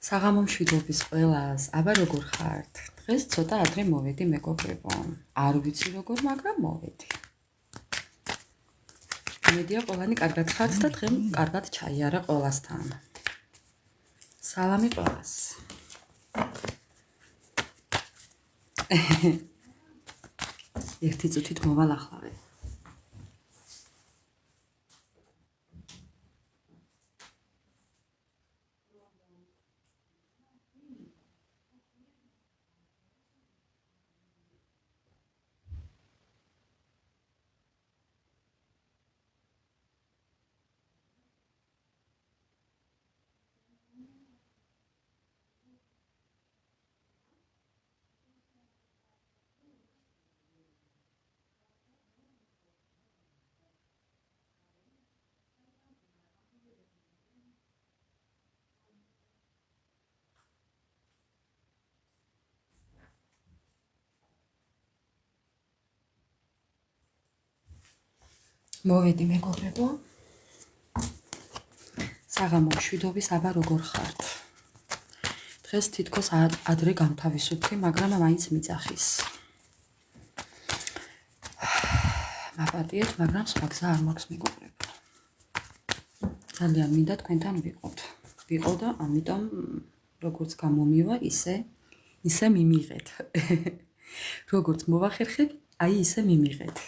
საღამო მშვიდობის ყველას, აბა როგორ ხართ? დღეს ცოტა ადრე მოვედი მეგობრებო. არ ვიცი როგორ, მაგრამ მოვედი. მედია ყველანი კარგად ხართ და დღე კარგად ჩაიარა ყველასთან. სალამი ყველას. ერთი წუთით მოვალახლავე. მოვედი მეგობრებო. საღამო მშვიდობის, აბა როგორ ხართ? დღეს თითქოს ადრე გამთავისუფლდი, მაგრამ მაინც მიძახის. მაპატიეთ, მაგრამ სხვა გზა არ მაქვს მეგობრებო. ძალიან მინდა თქვენთან ვიყო და ამიტომ როგორც გამომივა, ისე მიმიღეთ. როგორც მოვახერხებ, აი ისე მიმიღეთ.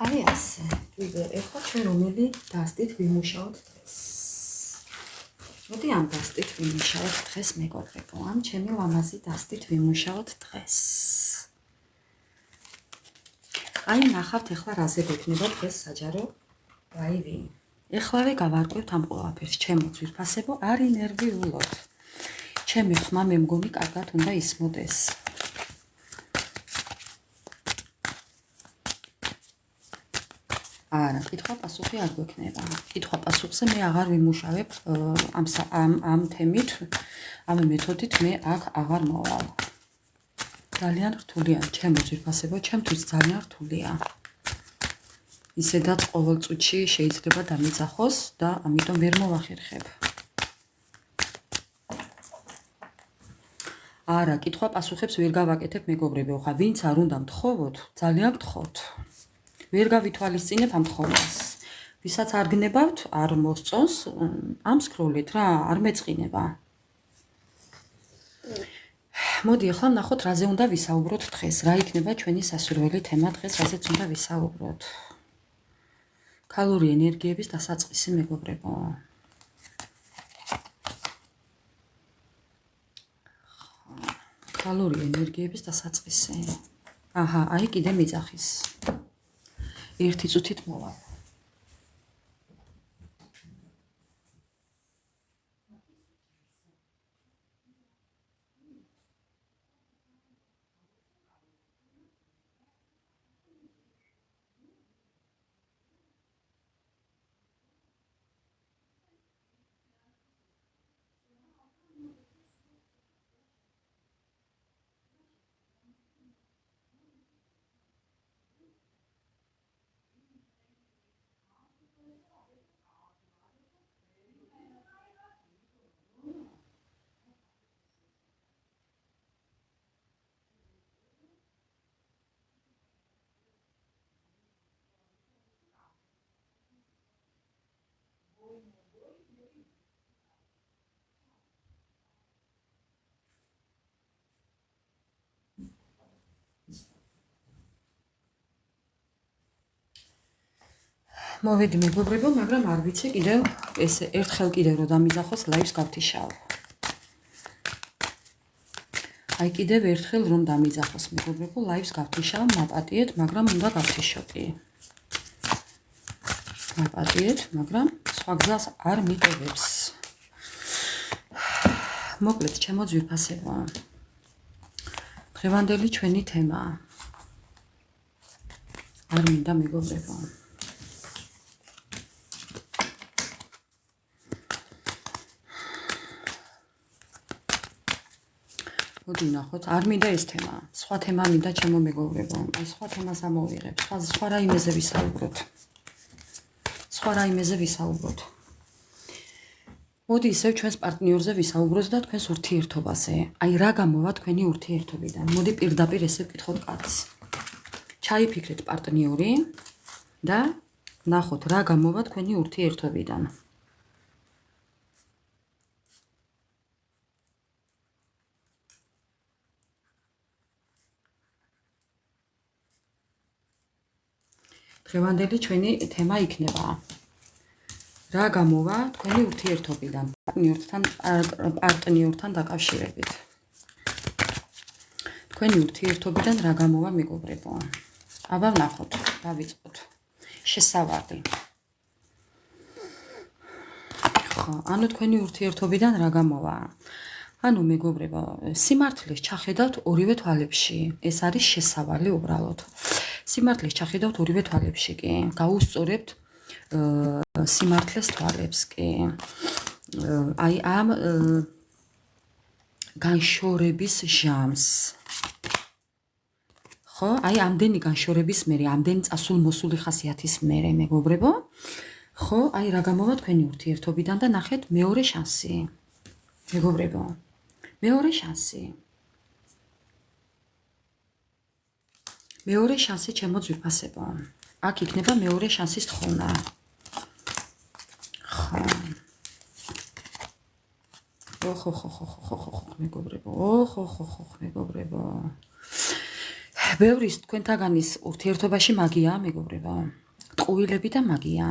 აი ასე, კიდე ეხლა ჩვენ რომელი დასტით ვიმუშაოთ დღეს. მოდი ამ დასტით ვიმუშაოთ დღეს მეგობრებო, ამ ჩემი ლამაზი დასტით ვიმუშაოთ დღეს. აი ნახავთ ეხლა რაზე გვექნება დღეს საჯარო ლაივი. ეხლავე გავარკვევთ ამ ყველაფერს, ჩემო ძვირფასებო, არ ინერვიულოთ. ჩემი ხმა მე მგონი კარგად უნდა ისმოდეს. არა, კითხვა-პასუხი არ გვექნება. კითხვა-პასუხზე მე აღარ ვიმუშავებ ამ თემით, ამ მეთოდით მე აქ აღარ მოვალ. ძალიან რთულია, ჩემო ძვირფასებო, ჩემთვის ძალიან რთულია. ისედაც ყოველ წუთში შეიძლება დამიძახოს და ამიტომ ვერ მოვახერხებ. არა, კითხვა-პასუხებს ვერ გავაკეთებ მეგობრებო, ხა ვინც არ უნდა მთხოვოთ, ძალიან გთხოვთ. ვერ გავითვალისწინებ ამ თხოვნას. ვისაც არ გნებავთ, არ მოსწონს, ამსკროლეთ რა, არ მეწყინება. მოდი ახლა ნახოთ რაზე უნდა ვისაუბროთ დღეს. რა იქნება ჩვენი სასურველი თემა დღეს, რაზეც უნდა ვისაუბროთ. ქალური ენერგიების დასაწყისი მეგობრებო. ქალური ენერგიების დასაწყისი. აჰა, აი კიდე მიძახის. ერთი წუთით მოვალ. მოვედი მეგობრებო, მაგრამ არ ვიცი კიდევ ესე ერთხელ კიდევ რომ დამიძახოს ლაივს გავთიშავ. აი კიდევ ერთხელ რომ დამიძახოს მეგობრებო, ლაივს გავთიშავ, მაპატიეთ, მაგრამ უნდა გავთიშოთ. მაპატიეთ, მაგრამ სხვა გზას არ მიტოვებს. მოკლედ, ჩემო ძვირფასებო. დღევანდელი ჩვენი თემა. არ მინდა მეგობრებო. მოდი ნახოთ, არ მინდა ეს თემა. სხვა თემა მინდა ჩემო მეგობრებო. აი სხვა თემას ამოვიღებ. სხვა რაიმეზე ვისაუბროთ. სხვა რაიმეზე ვისაუბროთ. მოდი ისევ ჩვენს პარტნიორზე ვისაუბროთ და თქვენს ურთიერთობაზე. აი რა გამოვა თქვენი ურთიერთობიდან. მოდი პირდაპირ ესე ვკითხოთ კაცს. ჩაიფიქრეთ პარტნიორი და ნახოთ რა გამოვა თქვენი ურთიერთობიდან. დღევანდელი ჩვენი თემა იქნება რა გამოვა თქვენი ურთიერთობიდან პარტნიორთან დაკავშირებით. თქვენი ურთიერთობიდან რა გამოვა მეგობრებო? აბა ვნახოთ, დავიწყოთ. შესავალი. ხო, ანუ თქვენი ურთიერთობიდან რა გამოვა? ანუ მეგობრებო, სიმართლეს ჩახედავთ ორივე თვალებში. ეს არის შესავალი უბრალოდ. სიმართლეს ჩახედავთ ორივე თვალებში კი. გაუსწორებთ სიმართლეს თვალებს კი. აი ამ განშორების ჟამს. ხო, აი ამდენი განშორების მერე, ამდენი წასულ-მოსული ხასიათის მერე, მეგობრებო. ხო, აი რა გამოვა თქვენი ურთიერთობიდან და ნახეთ მეორე შანსი. მეგობრებო, მეორე შანსი. მეორე შანსი ჩემო ძვირფასებო. აქ იქნება მეორე შანსის თხოვნა. ხო. ოხ, მეგობრებო. ოხ, მეგობრებო. ბევრი თქვენთაგანის ურთიერთობაში მაგიაა, მეგობრებო. ტყუილები და მაგია.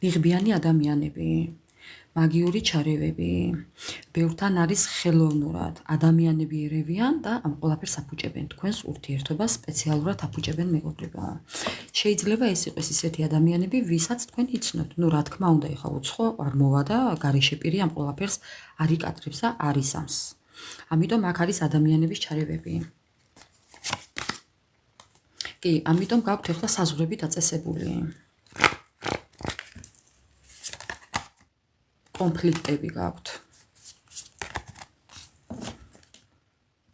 ნიღბიანი ადამიანები. მაგიური ჩარევები. ბევრთან არის ხელოვნურად. ადამიანები ერევიან და ამ ყველაფერს აფუჭებენ. თქვენს ურთიერთობას სპეციალურად აფუჭებენ, მეგობრებო. შეიძლება ეს იყოს ისეთი ადამიანები, ვისაც თქვენ იცნობთ. ნუ რა თქმა უნდა, ეხა უცხო არ მოვა და გარეშე პირი ამ ყველაფერს არ იკადრებს და არ ისამს. ამიტომ აქ არის ადამიანების ჩარევები. კი, ამიტომ გაქვთ ეხლა საზღვრები დაწესებული. კონფლიქტები გაქვთ.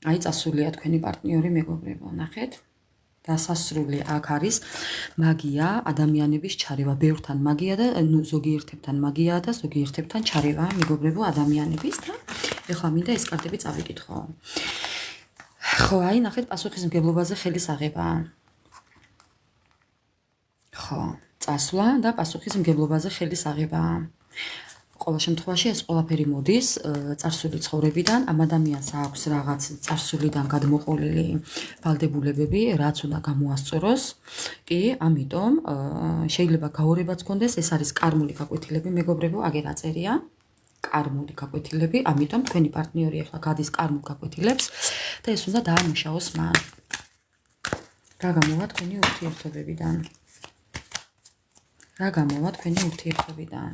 აი წასულია თქვენი პარტნიორი, მეგობრებო, ნახეთ? დასასრული აქ არის მაგია, ადამიანების ჩარევა, ბევრთან მაგია და ზოგიერთებთან მაგია და ზოგიერთებთან ჩარევა, მეგობრებო, ადამიანების და ეხლა მინდა ეს კარტები წავიკითხო. ხო, აი ნახეთ პასუხისმგებლობაზე ხელის აღება. ხო, წასვლა და პასუხისმგებლობაზე ხელის აღება. ყოველ შემთხვევაში ეს ყველაფერი მოდის წარსული ცხოვრებიდან, ამ ადამიანს აქვს რაღაც წარსულიდან გადმოყოლილი ვალდებულებები, რაც უნდა გამოასწოროს. კი, ამიტომ შეიძლება გაორებაც გქონდეს, ეს არის კარმული გაკვეთილები, მეგობრებო, აგერ აწერია. კარმული გაკვეთილები, ამიტომ თქვენი პარტნიორი ახლა გადის კარმულ გაკვეთილებს და ეს უნდა დაამუშავოს მან. რა გამოვა თქვენი ურთიერთობებიდან? რა გამოვა თქვენი ურთიერთობიდან?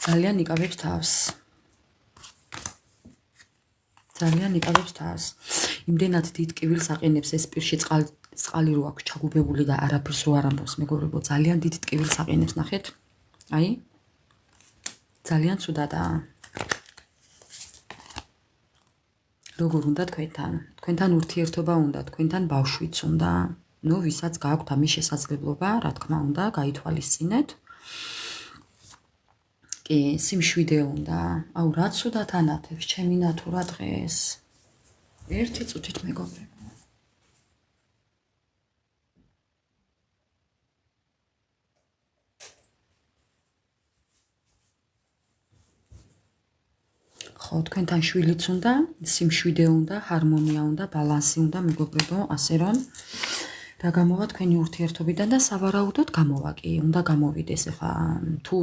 ძალიან იკავებს თავს. ძალიან იკავებს თავს. იმდენად დიდ ტკივილს აყენებს ეს პირში წყალი რო აქვს ჩაგუბებული და არაფერს რო არ ამბობს, მეგობრებო, ძალიან დიდ ტკივილს აყენებს, ნახეთ? აი? ძალიან ცუდადაა. როგორ უნდა თქვენთან? თქვენთან ურთიერთობა უნდა, თქვენთან ბავშვიც უნდა. ნუ ვისაც გააქვთ ამის შესაძლებლობა, რა თქმა უნდა, გაითვალისწინეთ. კი, სიმშვიდე უნდა. აუ, რა ცუდად ანათებს ჩემი ნათურა დღეს. ერთი წუთით, მეგობრებო. ხო, თქვენთან შვილიც უნდა, სიმშვიდე უნდა, ჰარმონია უნდა, ბალანსი უნდა, მეგობრებო, ასე რომ რა გამოვა თქვენი ურთიერთობიდან და სავარაუდოდ გამოვა კი, უნდა გამოვიდეს. ეხლა თუ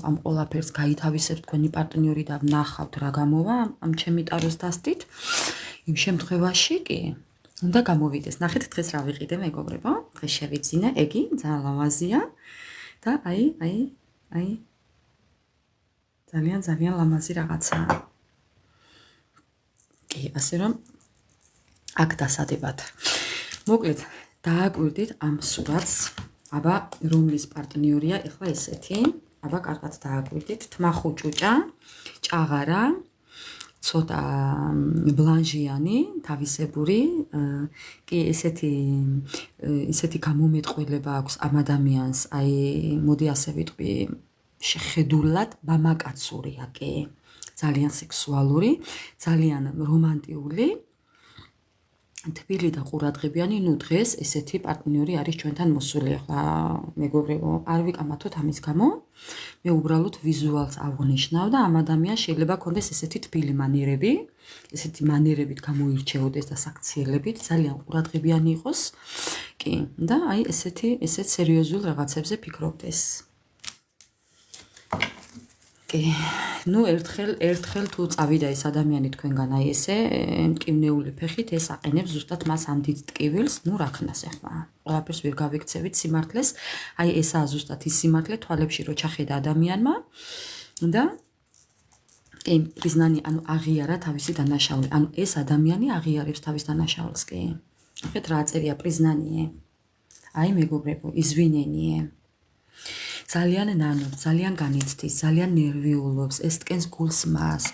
ამ ყველაფერს გაითავისებთ თქვენი პარტნიორი და ნახავთ რა გამოვა ამ ჩემი ტაროს დასტით, იმ შემთხვევაში კი უნდა გამოვიდეს. ნახეთ დღეს რა ვიყიდე, მეგობრებო, დღეს შევიძინე, ეგი ძალიან ლამაზია და აი ძალიან ლამაზი რაღაცაა. კი, ასე რომ აქ დასადებად. მოკლედ დააკვირდით ამ სურათს, აბა რომლის პარტნიორია ეხლა ესეთი, აბა კარგად დააკვირდით, თმა ხუჭუჭა, ჭაღარა, ცოტა ბლანჟიანი, თავისებური, კი ესეთი გამომეტყველება აქვს ამ ადამიანს, აი მოდი ასე ვიტყვი, შეხედულად მამაკაცურია კი, ძალიან სექსუალური, ძალიან რომანტიული, თბილი და ყურადღებიანი, ნუ დღეს ესეთი პარტნიორი არის ჩვენთან მოსული. ახლა მეგობრებო, არ ვიკამათოთ ამის გამო. მე უბრალოდ ვიზუალს აღვნიშნავ და ამ ადამიანს შეიძლება ქონდეს ესეთი თბილი მანერები, ესეთი მანერებით გამოირჩეოდეს და საქციელებით, ძალიან ყურადღებიანი იყოს. კი, და აი ესეთ სერიოზულ რაღაცებზე ფიქრობდეს. ნუ ერთხელ თუ წავიდა ეს ადამიანი თქვენგან აი ესე მტკივნეული ფეხით ეს აყენებს ზუსტად მას ამ დიდ ტკივილს, ნუ რა ქნას ახლა. ყველაფერს ვერ გავიქცევით სიმართლეს, აი ესაა ზუსტად ის სიმართლე თვალებში რო ჩახედა ადამიანმა და კი, პრიზნანი, ანუ აღიარა თავისი დანაშაული. ანუ ეს ადამიანი აღიარებს თავის დანაშაულს, კი. ხედავთ რა წერია პრიზნანიე. აი მეგობრებო, იзвინენიე. ძალიან ნანობს, ძალიან განიცდის, ძალიან ნერვიულობს, ეს ტკენს გულს მას.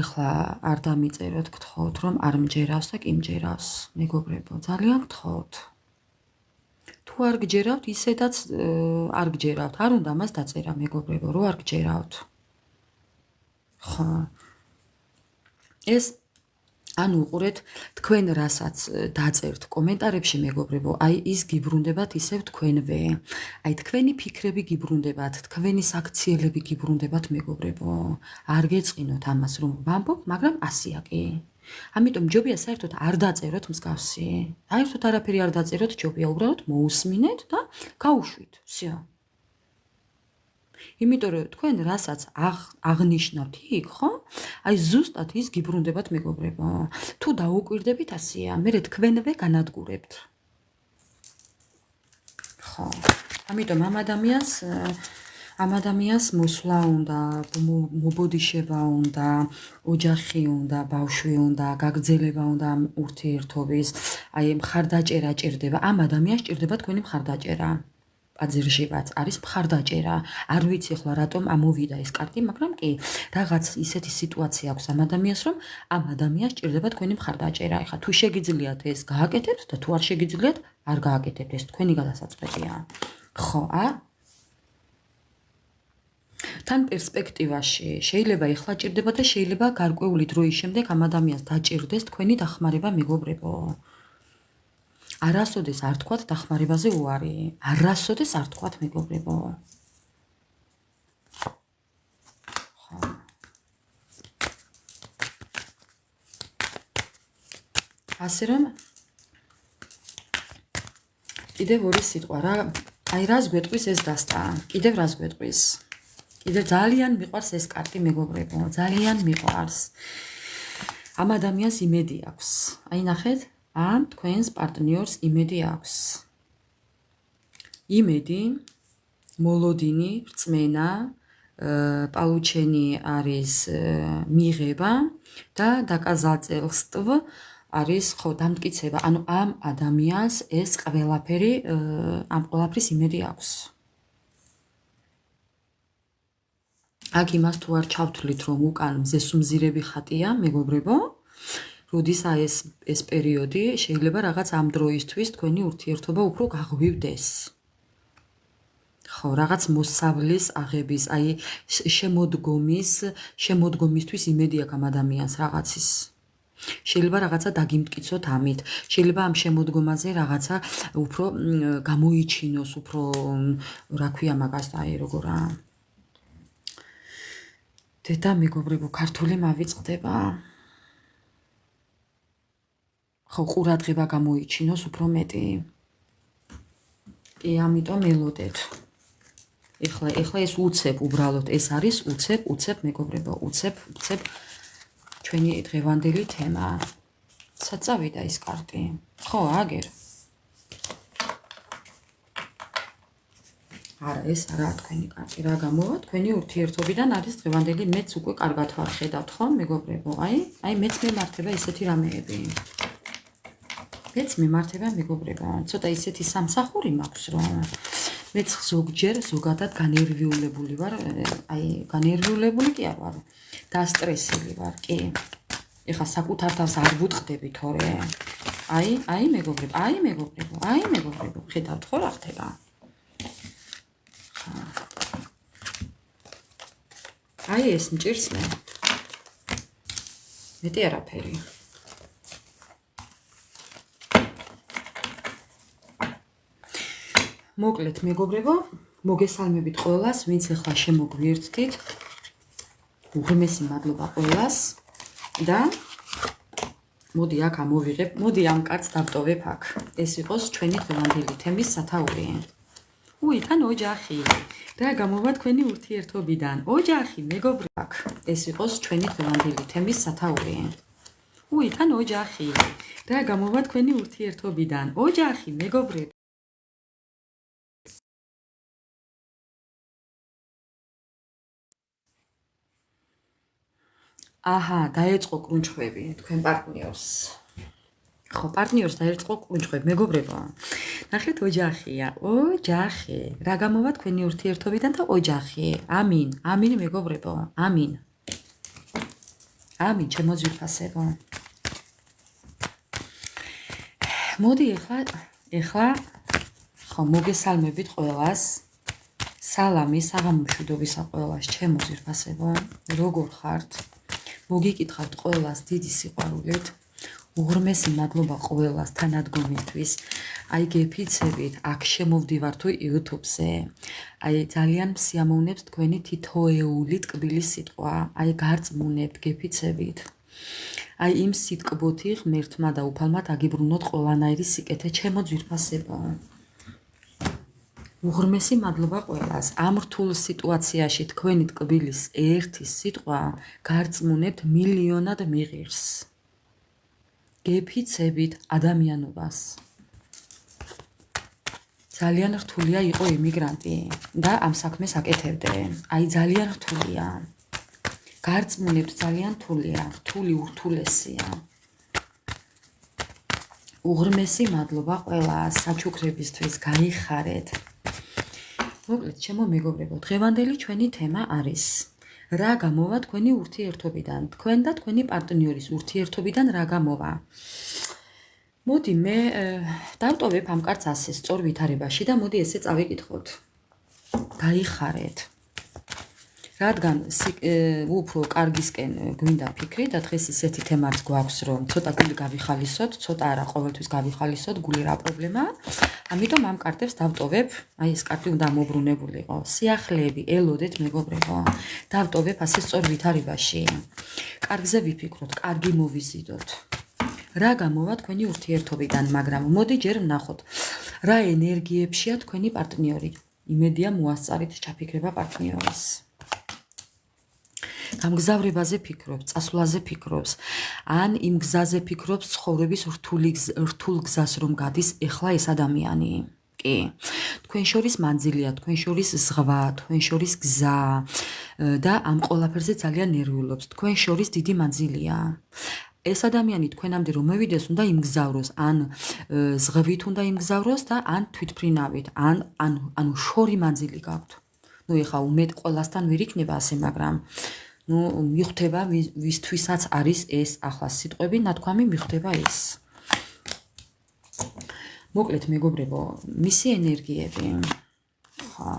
ეხლა არ დამიწეროთ, გთხოვთ, რომ არ მჯერავს და კი მჯერავს, მეგობრებო, ძალიან გთხოვთ. თუ არ გჯერავთ, ისედაც არ გჯერავთ, არ უნდა მას დაწერა, მეგობრებო, რო არ გჯერავთ. ხო. ეს ანუ უყურეთ თქვენ რასაც დაწერთ კომენტარებში მეგობრებო, აი ის გიბრუნდებათ ისევ თქვენვე. აი თქვენი ფიქრები გიბრუნდებათ, თქვენი საქციელები გიბრუნდებათ მეგობრებო. არ გეწყინოთ ამას რომ ვამბობ, მაგრამ ასია კი. ამიტომ ჯობია საერთოდ არ დაწეროთ მსგავსი. საერთოდ არაფერი არ დაწეროთ, ჯობია უბრალოდ მოусმინეთ და გაუშვით. всё. იმიტომ რომ თქვენ რასაც აღნიშნავთ იქ, ხო? აი ზუსტად ის გიბრუნდებათ მეგობრებო. თუ დაუკვირდებით ასია, მე თქვენვე განადგურებთ. ხო. ამიტომ ამ ადამიანს მოსვლა უნდა, მობოდიშება უნდა, ოჯახი უნდა, ბავშვი უნდა, გაგრძელება უნდა ამ ურთიერთობის, აი მხარდაჭერა ჭირდება. ამ ადამიანს ჭირდება თქვენი მხარდაჭერა. აძირჟივაც არის მხარდაჭერა. არ ვიცი ახლა რატომ ამოვიდა ეს კარტი, მაგრამ კი, რაღაც ისეთი სიტუაცია აქვს ამ ადამიანს, რომ ამ ადამიანს ჭირდება თქვენი მხარდაჭერა. ეხლა თუ შეგიძლიათ ეს გააკეთებთ და თუ არ შეგიძლიათ, არ გააკეთებთ, ეს თქვენი გადასაწყვეტია. ხო, თან პერსპექტივაში შეიძლება ეხლა ჭირდება და შეიძლება გარკვეული დროის შემდეგ ამ ადამიანს დაჭირდეს თქვენი დახმარება მეგობრებო. არასოდეს არ თქვათ დახმარებაზე უარი. არასოდეს არ თქვათ მეგობრებო. ხო. ასე რომ კიდევ ორი სიტყვა რა, აი რას გვეტყვის ეს დასტა? კიდევ რას გვეტყვის? კიდევ ძალიან მიყვარს ეს კარტი მეგობრებო, ძალიან მიყვარს. ამ ადამიანს იმედი აქვს. აი ნახეთ ამ თქვენს პარტნიორს იმედი აქვს. იმედი, მოლოდინი, რწმენა, პალუჩენი არის მიღება და დაკაზალწელსტვ არის ხო დამტკიცება. ანუ ამ ადამიანს ეს ყველაფერი ამ ყველაფრის იმედი აქვს. აქ იმას თუ არ ჩავთვლით რომ უკან მზესუმზირები ხატია მეგობრებო, როდისა ეს პერიოდი შეიძლება რაღაც ამ დროისთვის თქვენი ურთიერთობა უფრო გაღვივდეს. ხო, რაღაც მოსავლის აღების, აი შემოდგომისთვის იმედი აქვს ამ ადამიანს რაღაცის. შეიძლება რაღაცა დაგიმტკიცოთ ამით, შეიძლება ამ შემოდგომაზე რაღაცა უფრო გამოიჩინოს, უფრო რა ქვია მაგას და აი როგორა დედა მეგობრებო, ქართული მავიწყდება. ხო, ყურადღება გამოიჩინოს უფრო მეტი. კი, ამიტომ ელოდეთ. ეხლა ეს უცებ უბრალოდ ეს არის უცებ მეგობრებო, უცებ ჩვენი დღევანდელი თემა. საწავიდა ეს კარტი. ხო, აგერ. არა, ეს არაა თქვენი კარტი, რა გამოვა? თქვენი ურთიერთობიდან არის დღევანდელი, მეც უკვე კარგად ვარ ხედავთ, ხო, მეგობრებო? აი მეც მემართება ესეთი რამეები. მეც მემართება მეგობრებო. ცოტა ისეთი სამსახური მაქვს, რომ მეც ზოგჯერ ზოგადად განერვიულებული ვარ, აი განერვიულებული კი არ ვარ, დასტრესილი ვარ, კი. ეხლა საკუთარ თავს არ ვუტყდები თორე. აი მეგობრებო, ხედავთ ხო რა ხდება? აი ეს მჭირს მე. მეტი არაფერი. მოკლედ მეგობრებო, მოგესალმებით ყველას, ვინც ახლა შემოგვიერთდით. უღრმესი მადლობა ყველას და მოდი აქ ამოვიღებ, მოდი ამ კაცს დავტოვებ აქ. ეს იყოს ჩვენი დღევანდელი თემის სათაური. თან ოჯახი. რა გამოვა თქვენი ურთიერთობიდან? ოჯახი, მეგობრებო, აქ. ეს იყოს ჩვენი დღევანდელი თემის სათაური. თან ოჯახი. რა გამოვა თქვენი ურთიერთობიდან? ოჯახი, მეგობრებო. აჰა, დაეწყო კრუნჩხვები თქვენ პარტნიორს. ხო, პარტნიორს დაეწყო კრუნჩხვები, მეგობრებო. ნახეთ, ოჯახია. ოჯახი. რა გამოვა თქვენი ურთიერთობიდან და ოჯახი. ამინ, ამინ მეგობრებო, ამინ. ამინ, ჩემო ძვირფასებო. მოდი ეხლა ხო, მოგესალმებით ყველას. სალამი, საღამომშვიდობისა ყველას, ჩემო ძვირფასებო. როგორ ხართ? მოგიკითხავთ ყველას დიდი სიყვარულით. უღრმესი მადლობა ყველას თანადგომისთვის. აი გეფიცებით, აქ შემოვდივარ თუ YouTube-ზე. აი ძალიან მსიამოვნებს თქვენი თითოეული ტკბილი სიტყვა. აი გარწმუნებთ გეფიცებით. აი იმ სიტკბოთი ღმერთმა და უფალმა დაგიბრუნოთ ყველანაირი სიკეთე, ჩემო ძვირფასებო. უღრმესი მადლობა ყველას. ამ რთულ სიტუაციაში თქვენი ტკბილის ერთი სიტყვა გარწმუნებთ მილიონად მიღირს. გეფიცებით ადამიანობას. ძალიან რთულია იყო იმიგრანტი და ამ საქმეს აკეთებდე. აი ძალიან რთულია. გარწმუნებთ ძალიან რთულია, რთული ურთულესია. უღრმესი მადლობა ყველას საჩუქრებისთვის, გაიხარეთ. მოკლედ, ჩემო მეგობრებო, დღევანდელი ჩვენი თემა არის რა გამოვა თქვენი ურთიერთობიდან, თქვენ და თქვენი პარტნიორის ურთიერთობიდან რა გამოვა. მოდი მე დავტოვებ ამ კაცს ასე სწორ ვითარებაში და მოდი ესე წავიკითხოთ. გაიხარეთ. რადგან უფრო კარგისკენ გვინდა ფიქრი და დღეს ისეთი თემაც გვაქვს, რომ ცოტა გული გავიხალისოთ, ცოტა არა ყოველთვის გავიხალისოთ, გული რა პრობლემაა. ამიტომ ამ კარტებს დავტოვებ, აი ეს კარტი უნდა მოbrunებულიყო. სიახლეები, ელოდეთ მეგობრებო. დავტოვებ ასე სწორ ვითარებაში. კარგზე ვიფიქროთ, კარგი მოვიზიდოთ. რა გამოვა თქვენი ურთიერთობიდან, მაგრამ მოდი ჯერ ვნახოთ, რა ენერგიებშია თქვენი პარტნიორი. იმედია მოასწარით ჩაფიქრება პარტნიორის. გამგზავრებაზე ფიქრობს, წასვლაზე ფიქრობს, ან იმ გზაზე ფიქრობს ცხოვრების რთულ გზას რომ გადის ეხლა ეს ადამიანი. კი. თქვენ შორის მანძილია, თქვენ შორის ზღვა, თქვენ შორის გზა და ამ ყველაფერზე ძალიან ნერვიულობს. თქვენ შორის დიდი მანძილია. ეს ადამიანი თქვენამდე რომ მოვიდეს, უნდა იმგზავროს, ან ზღვით უნდა იმგზავროს და ან თვითფრინავით, ან შორი მანძილი გაქვთ. ეხლა უმეტ ყველასთან ვერ იქნება ასე, მაგრამ მიხვდება ვისთვისაც არის ეს ახლა სიტყვები, ნათქვამი მიხვდება ეს. მოკლედ მეგობრებო, მისი ენერგიები. ხა.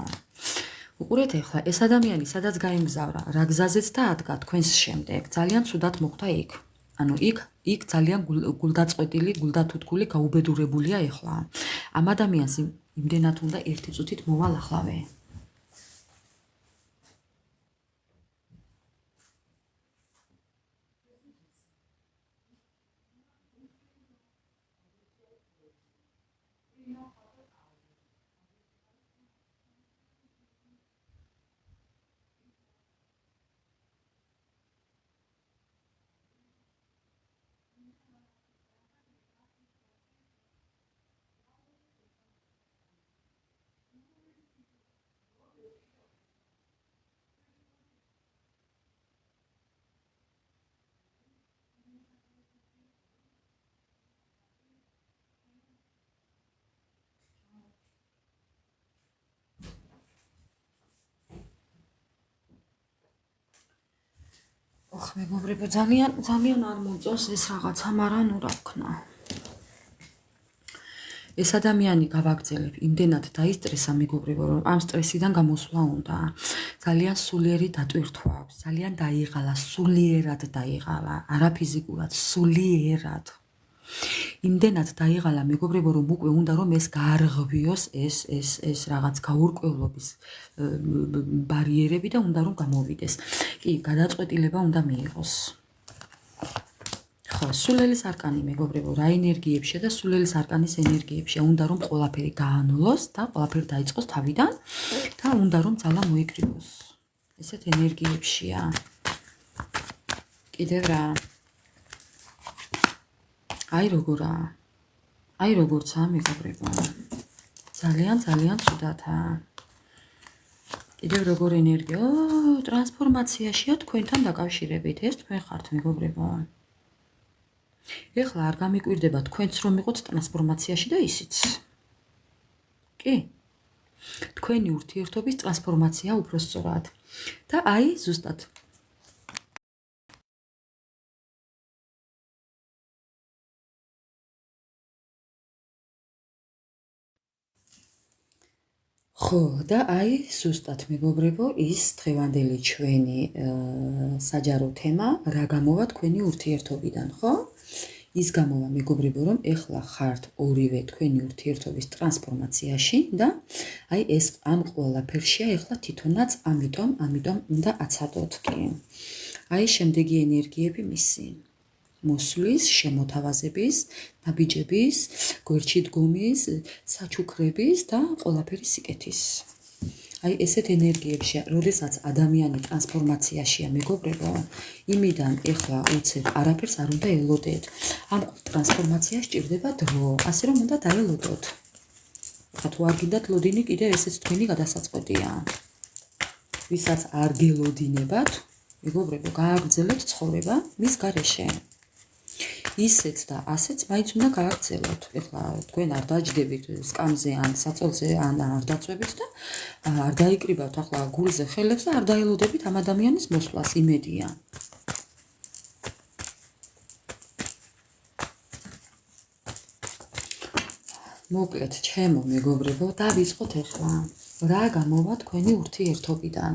უყურეთ ეხლა ეს ადამიანი სადაც გაიმგზავრა, რა გზაზეც დაადგა თქვენს შემდეგ, ძალიან ცუდად მოხდა იქ. ანუ იქ ძალიან გულდაწყვეტილი, გულდათუთგული, გაუბედურებულია ეხლა. ამ ადამიანს იმდენად უნდა ერთი წუთით მოვალახლავე. ოხ მეგობრებო, ძალიან არ მომწონს ეს რაღაცა, მაგრამ ნუ რა ვქნა. ეს ადამიანი გავაგრძელებ, იმდენად დაისტრესა მეგობრებო, რომ ამ სტრესიდან გამოსვლა უნდა. ძალიან სულიერი დატვირთვა აქვს, ძალიან დაიღალა, სულიერად დაიღალა, არა ფიზიკურად, სულიერად. იმდენად დაიღალა მეგობრებო, რომ უკვე უნდა რომ ეს გაარღვიოს ეს რაღაც გაურკვევლობის ბარიერები და უნდა რომ გამოვიდეს. კი, გადაწყვეტილება უნდა მიიღოს. ხო, სულელის არკანი მეგობრებო, რა ენერგიებშია და სულელის არკანის ენერგიებშია, უნდა რომ ყველაფერი გაანულოს და ყველაფერი დაიწყოს თავიდან და უნდა რომ ძალა მოიკრიბოს. ესეთ ენერგიებშია. კიდევ რა? აი როგორაა. აი როგორცაა მეგობრებო. ძალიან ცუდათაა. კიდევ როგორ ენერგია? ტრანსფორმაციაშია თქვენთან დაკავშირებით. ეს თქვენ ხართ მეგობრებო. ეხლა არ გამიკვირდება თქვენც რომ იყოთ ტრანსფორმაციაში და ისიც. კი. თქვენი ურთიერთობის ტრანსფორმაცია უფრო სწორად. და აი ზუსტად ხო, და აი ზუსტად მეგობრებო, ის დღევანდელი ჩვენი საჯარო თემა, რა გამოვა თქვენი ურთიერთობიდან, ხო? ის გამოვა მეგობრებო, რომ ეხლა ხართ ორივე თქვენი ურთიერთობის ტრანსფორმაციაში და აი ეს ამ ყველაფერშია ეხლა თვითონაც, ამიტომ უნდა აცადოთ კი. აი შემდეგი ენერგიები მისი. მოსვლის, შემოთავაზების, ნაბიჯების, გვერდში დგომის, საჩუქრების და ყველაფერი სიკეთის. აი ესეთ ენერგიებშია, როდესაც ადამიანი ტრანსფორმაციაშია მეგობრებო, იმიდან ეხლა უცებ არაფერს არ უნდა ელოდეთ. ამ ტრანსფორმაციას სჭირდება დრო, ასე რომ უნდა დაელოდოთ. ხა თუ არ გინდათ ლოდინი, კიდე ესეც თქვენი გადასაწყვეტია. ვისაც არ გელოდინებათ, მეგობრებო, გააგრძელებთ ცხოვრება მის გარეშე. ისეც და ასეც მაინც უნდა გააგრძელოთ. ეხლა თქვენ არ დაჯდებით სკამზე ან საწოლზე ან არ დაწვევით და არ დაიკრიბავთ ახლა გულზე ხელებს და არ დაელოდებით ამ ადამიანის მოსვლას, იმედია. მოკლედ, ჩემო მეგობრებო, დავიწყოთ ეხლა. რა გამოვა თქვენი ურთიერთობიდან?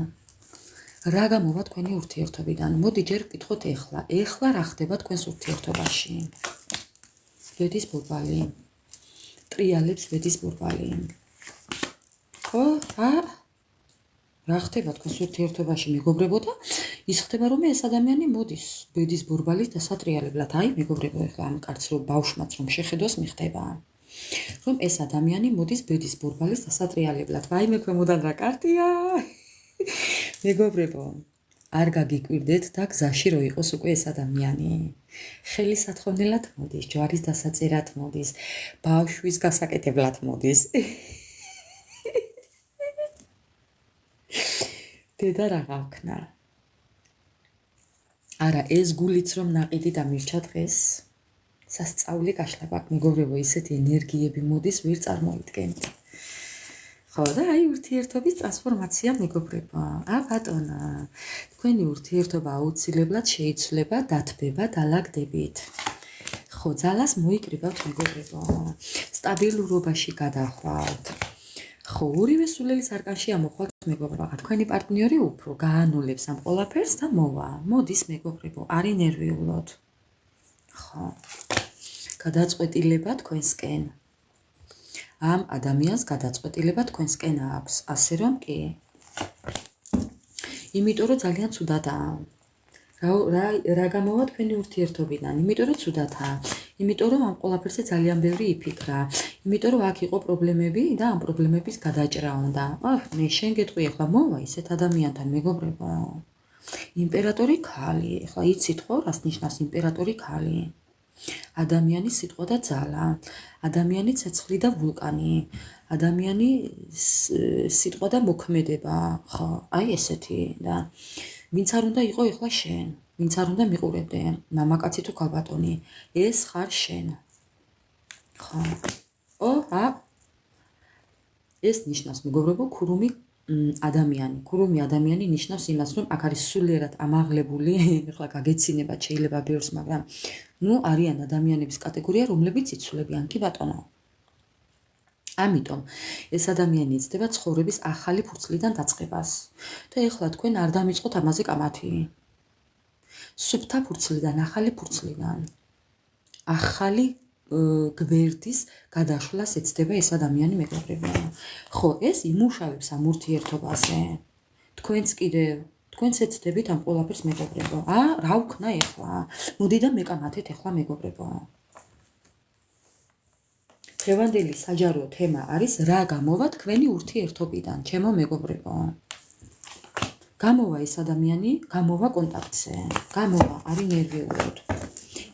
რა გამოვა თქვენი ურთიერთობიდან? მოდი ჯერ ვკითხოთ ეხლა. ეხლა რა ხდება თქვენს ურთიერთობაში? ბედის ბურბალი. ტრიალებს ბედის ბურბალი. ხო, რა ხდება თქვენს ურთიერთობაში მეგობრებო და ის ხდება რომ ეს ადამიანი მოდის ბედის ბურბალის დასატრიალებლად. აი მეგობრებო, ეხლა ამ კარტს რომ ბავშვმაც რომ შეხედოს მიხდება. რომ ეს ადამიანი მოდის ბედის ბურბალის დასატრიალებლად. ვაიმე ქვემოდან რა კარტია? მეგობრებო, არ გაგიკვირდეთ და გზაში რო იყოს უკვე ეს ადამიანი. ხელისათხოვნელად მოდის, ჯვარის დასაწერად მოდის, ბავშვის გასაკეთებლად მოდის. დედა რა გავქნა? არა, ეს გულიც რომ ნაყიდი დამირჩა დღეს. სასწაული გაშლება, მეგობრებო, ისეთი ენერგიები მოდის, ვერ წარმოიდგენთ. ხო, და აი ურთიერთობის ტრანსფორმაცია მეგობრებო. ბატონო, თქვენი ურთიერთობა აუცილებლად შეიცვლება, დათბება, დალაგდებით. ხო, ძალას მოიკრიბავთ მეგობრებო. სტაბილურობაში გადახვალთ. ხო, ორივე სულელის არკანში ამოხვალთ მეგობრებო. თქვენი პარტნიორი უფრო გაანულებს ამ ყველაფერს და მოვა. მოდის მეგობრებო, არ ინერვიულოთ. ხო. გადაწყვეტილება თქვენსკენ. ამ ადამიანს გადაწყვეტილება თქვენსკენ აქვს, ასე რომ კი. იმიტომ რომ ძალიან ცუდადაა. რა გამოვა თქვენი ურთიერთობიდან? იმიტომ რომ ცუდადაა. იმიტომ რომ ამ ყველაფერზე ძალიან ბევრი იფიქრა. იმიტომ რომ აქ იყო პრობლემები და ამ პრობლემების გადაჭრა უნდა. მე შენ გეტყვი ახლა მოვა ისეთ ადამიანთან მეგობრებო. იმპერატორი ქალი. ახლა იცით ხო რას ნიშნავს იმპერატორი ქალი? ადამიანის სიტყვა და ძალა, ადამიანი ცეცხლი და ვულკანი, ადამიანი სიტყვა და მოქმედება, ხო, აი ესეთი და ვინც არ უნდა იყო ეხლა შენ, ვინც არ უნდა მიყურებდე, მამაკაცი თუ ქალბატონი, ეს ხარ შენ. ხო. ეს ნიშნავს მეგობრებო, ქურუმი ადამიანი, ქურუმი ადამიანი ნიშნავს იმას, რომ აქ არის სულიერად ამაღლებული, ეხლა გაგეცინება შეიძლება ბევრს, მაგრამ არიან ადამიანების კატეგორია, რომლებიც იცვლებიან, კი ბატონო. ამიტომ ეს ადამიანი იცდება ცხოვრების ახალი ფურცლიდან დაწყებას. და ეხლა თქვენ არ დამიწყოთ ამაზე კამათი. სუფთა ფურცლიდან, ახალი ფურცლიდან, ახალი გვერდის გადაშლას ეცდება ეს ადამიანი მეგობრებო. ხო, ეს იმუშავებს ამ ურთიერთობაზე. თქვენც კიდევ, თქვენც ეცდებით ამ ყველაფერს მეგობრებო. რა ვქნა ეხლა? მოდი და მეკამათეთ ეხლა მეგობრებო. დღევანდელი საჯარო თემა არის რა გამოვა თქვენი ურთიერთობიდან, ჩემო მეგობრებო. გამოვა ეს ადამიანი, გამოვა კონტაქტზე, გამოვა არის ნერვიულად.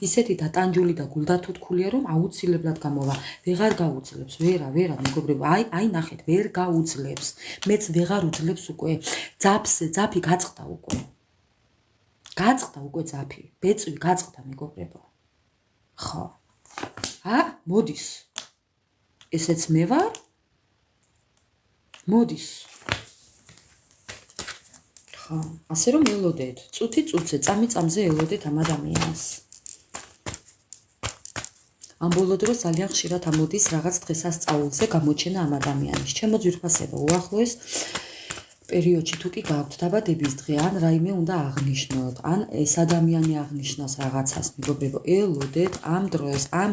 ისეთი დატანჯული და გულდათუთქულია, რომ აუცილებლად გამოვა. ვეღარ გაუძლებს, ვერა მეგობრებო. აი ნახეთ, ვერ გაუძლებს. მეც ვეღარ უძლებს უკვე. ძაფი გაწყდა უკვე. გაწყდა უკვე ძაფი. ბეწვი გაწყდა მეგობრებო. ხო. მოდის. ესეც მე ვარ. მოდის. ხო, ასე რომ ელოდეთ. წუთი წუთზე, წამზე ელოდეთ ამ ადამიანს. ამ ბოლო დროს ძალიან ხშირად ამოდის რაღაც დღესასწაულზე გამოჩენა ამ ადამიანის. ჩემო ძვირფასებო, უახლოეს პერიოდში თუ კი გაქვთ დაბადების დღე, ან რაიმე უნდა აღნიშნოთ, ან ეს ადამიანი აღნიშნავს რაღაცას, მეგობრებო, ელოდეთ ამ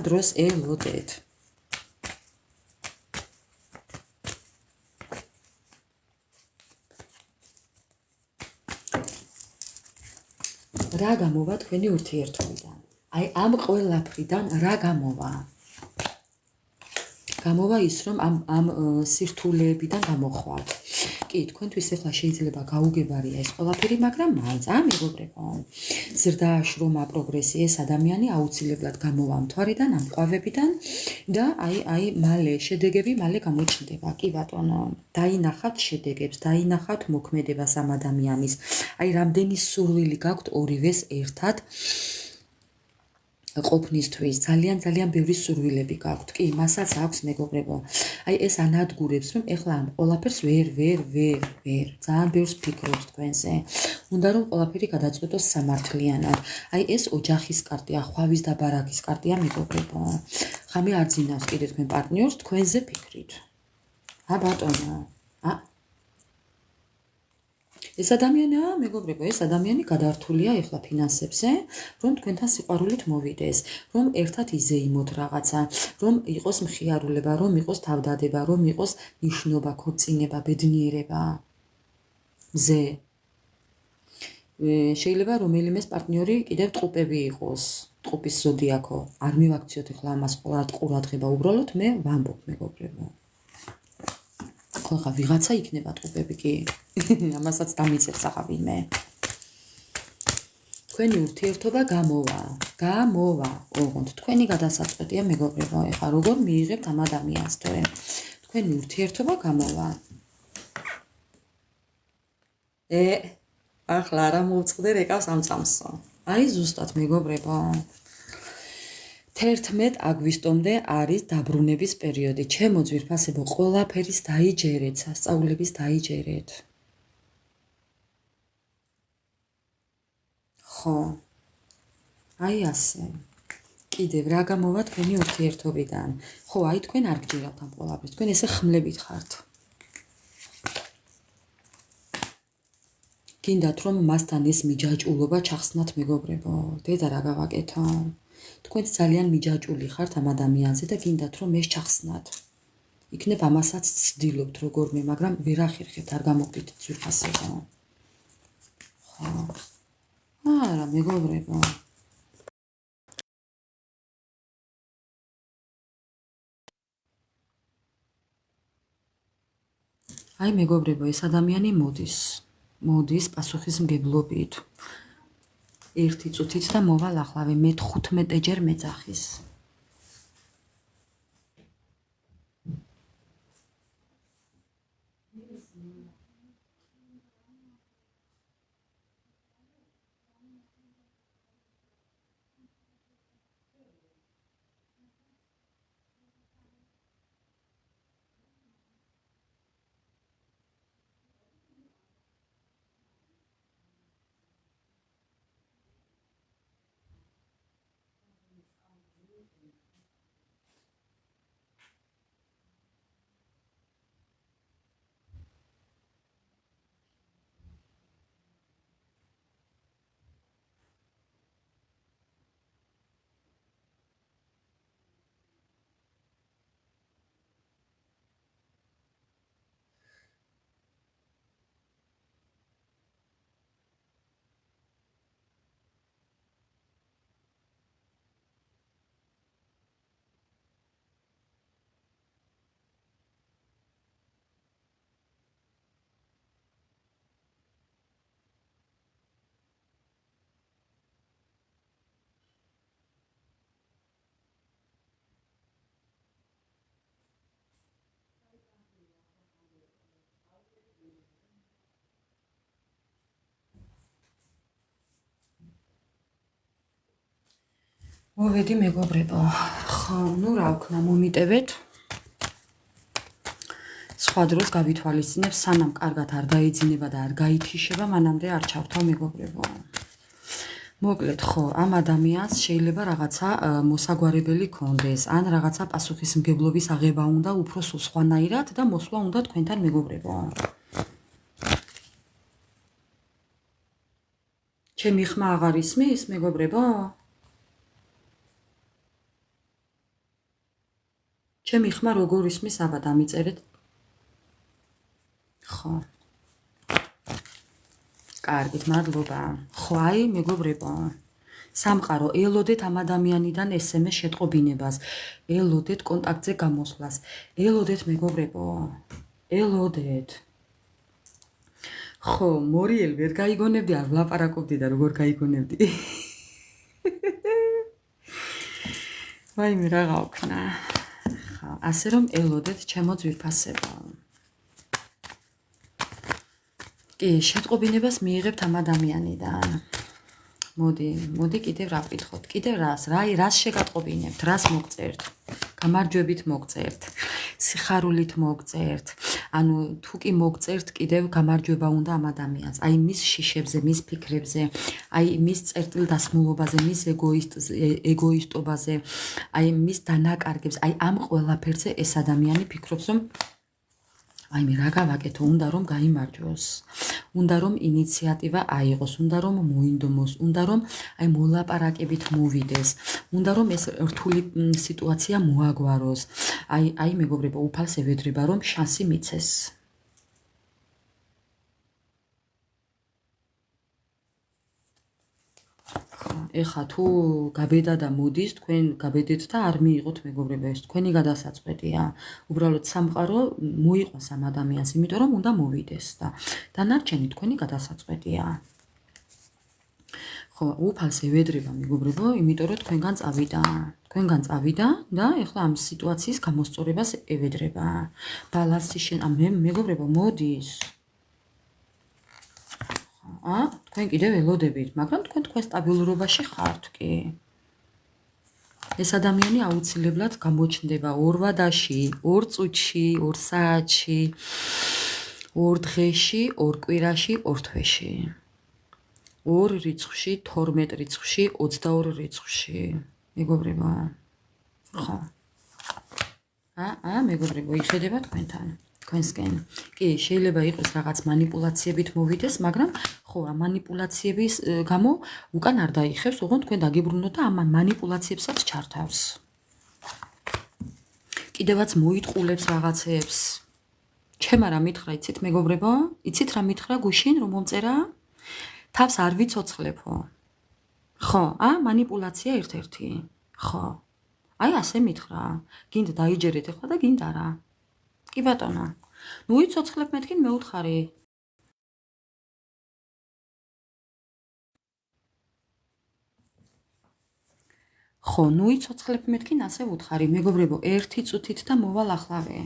დროს ელოდეთ. რა გამოვა თქვენი ურთიერთობიდან? აი ამ ყველაფრიდან რა გამოვა? გამოვა ის, რომ ამ სირთულეებიდან გამოხვალთ. კი, თქვენთვის ახლა შეიძლება გაუგებარია ეს ყველაფერი, მაგრამ მაინც მეგობრებო, ზრდა-შრომა, პროგრესი, ეს ადამიანი აუცილებლად გამოვა მთვარიდან, ამ ყვავებიდან და აი მალე შედეგები მალე გამოჩნდება. კი ბატონო, დაინახავთ შედეგებს, დაინახავთ მოქმედებას ამ ადამიანის. აი რამდენი სურვილი გაქვთ ორივეს ერთად ყოფნისთვის, ძალიან ბევრი სურვილები გაქვთ. კი, მასაც აქვს მეგობრებო. აი ეს ანადგურებს, რომ ეხლა ამ ყველაფერს ვერ ძალიან ბევრს ფიქრობთ თქვენზე. უნდა რომ ყველაფერი გადაწყვეტოს სამართლიანად. აი ეს ოჯახის კარტია, ხვავის და ბარაკის კარტია მეგობრებო. ხამე არ ძინავს კიდე თქვენ პარტნიორს, თქვენზე ფიქრით. ბატონო. ეს ადამიანი, მეგობრებო, ეს ადამიანი გადართულია ეხლა ფინანსებზე, რომ თქვენთან სიყვარულით მოვიდეს, რომ ერთად იზეიმოთ რაღაცა, რომ იყოს მხიარულება, რომ იყოს თავდადება, რომ იყოს ნიშნობა, ქორწინება, ბედნიერება. შეიძლება რომელიმეს პარტნიორი კიდევ ტყუპები იყოს, ტყუპის ზოდიაქო. არ მივაქციოთ ეხლა ამას ყურადღება, უბრალოდ მე ვამბობ მეგობრებო. ხა ვიღაცა იქნება ტყუპები კი. ამასაც დამიწევს ახლა ვინმე. თქვენი ურთიერთობა გამოვა. ოღონდ თქვენი გადასაწყვეტია მეგობრებო. ეხლა როგორ მიიღებთ ამ ადამიანს თქვენ? თქვენი ურთიერთობა გამოვა. ახლა რა მოვწყდე რეკავს ამ წამსო. აი ზუსტად მეგობრებო. 11 აგვისტომდე არის დაბრუნების პერიოდი. ჩემო ძვირფასებო, ყველაფერის დაიჯერეთ, სასწაულების დაიჯერეთ. ხო. აი ასე. კიდევ რა გამოვა თქვენი ურთიერთობიდან? ხო, აი თქვენ არ გჯერათ ამ ყველაფერს. თქვენ ესე ხმლებით ხართ. გინდათ რომ მასთან ეს მიჯაჭულობა ჩახსნათ მეგობრებო. დედა რა გავაკეთო? თქვენ ძალიან მიჯაჭული ხართ ამ ადამიანზე და გინდათ რომ ეს ჩახსნათ. იქნებ ამასაც ცდილობთ როგორმე, მაგრამ ვერ ახერხებთ, არ გამოგდით ძვირფასებო. ხო. არა, მეგობრებო. აი მეგობრებო, ეს ადამიანი მოდის პასუხისმგებლობით. 1 წუთით და მოვალ ახლა მე 15 ჯერ მეძახის. მოვედი მეგობრებო. ხო, ნუ რა ვქნა, მომიტევეთ. სხვა დროს გავითვალისწინებ, სანამ კარგად არ გაიძინება და არ გაითიშება, მანამდე არ ჩავთავ მეგობრებო. მოკლედ, ხო, ამ ადამიანს შეიძლება რაღაცა მოსაგვარებელი ქონდეს, ან რაღაცა პასუხისმგებლობის აღება უნდა უფრო სულ სხვანაირად და მოსვლა უნდა თქვენთან მეგობრებო. ჩემი ხმა აღარ ისმის, მეგობრებო? ჩემი ხმა როგორ ისმის, აბა დამიწერეთ. ხო. კარგით, მადლობა. ხო, აი, მეგობრებო. სამყარო, ელოდეთ ამ ადამიანიდან SMS შეტყობინებას, ელოდეთ კონტაქტზე გამოსვლას, ელოდეთ მეგობრებო, ელოდეთ. ხო, მორიელ ვერ გაიგონებდი, არ ვლაპარაკობდი და როგორ გაიგონებდი. ვაიმე, რა გავქნა. ხო, ასე რომ ელოდეთ ჩემო ძვირფასებო. კი, შეტყობინებას მიიღებთ ამ ადამიანიდან. მოდი კიდევ რა ვკითხოთ, კიდევ რას შეგატყობინებთ, რას მოგწერთ, გამარჯვებით მოგწერთ, სიხარულით მოგწერთ, ანუ თუ კი მოგწერთ კიდევ გამარჯვება უნდა ამ ადამიანს, აი მის შიშებზე, მის ფიქრებზე, აი მის წერტილ დასმულობაზე, მის ეგოისტობაზე, აი მის დანაკარგებს, აი ამ ყველაფერზე ეს ადამიანი ფიქრობს, რომ აი მე რა გავაკეთო, უნდა რომ გაიმარჯვოს, უნდა რომ ინიციატივა აიღოს, უნდა რომ მოინდომოს, უნდა რომ აი მოლაპარაკებით მოვიდეს, უნდა რომ ეს რთული სიტუაცია მოაგვაროს. აი მეგობრებო, უფალს ევედრება რომ შანსი მიცეს. ეხა თუ გაბედა და მოდის, თქვენ გაბედეთ და არ მიიღოთ მეგობრებო, ეს თქვენი გადასაწყვეტია. უბრალოდ სამყარო მოიყვანს ამ ადამიანს, იმიტომ რომ უნდა მოვიდეს და დანარჩენი თქვენი გადასაწყვეტია. ხო, უფალს ევედრება მეგობრებო, იმიტომ რომ თქვენგან წავიდა და ეხლა ამ სიტუაციის გამოსწორებას ევედრება. ბალანსი მეგობრებო, მოდის. თქვენ კიდევ ელოდებით, მაგრამ თქვენ სტაბილურობაში ხართ კი. ეს ადამიანი აუცილებლად გამოჩნდება 2 ვადაში, 2 წუთში, 2 საათში, 2 დღეში, 2 კვირაში, 2 თვეში. 2 რიცხვში, 12 რიცხვში, 22 რიცხვში. მეგობრებო. ხო. მეგობრებო, იხედება თქვენთან. თქვენსკენ. კი, შეიძლება იყოს რაღაც манипуляციებით მოვიდეს, მაგრამ ხო, ამ манипуляციების გამო უკან არ დაიხევს, ოღონდ თქვენ დაგიბრუნოთ და ამ манипуляციებსაც ჩართავს. კიდევაც მოიტყულებს რაღაცეებს. ჩემ არა მითხრა, იცით მეგობრებო? იცით რა მითხრა გუშინ რომ მომწერა? თავს არ ვიცოცხლებო. ხო, манипуляცია ერთ-ერთი. ხო. აი ასე მითხრა. გინდა დაიჯერეთ ახლა და გინდა რა. კი ბატონო. ნუ იცოცხლებ მეთქინ მეუთხარი. ხო, ნუ იცოცხლებ მეთქინ ასე ვუთხარი, მეგობრებო, 1 წუთით და მოვალ ახლავე.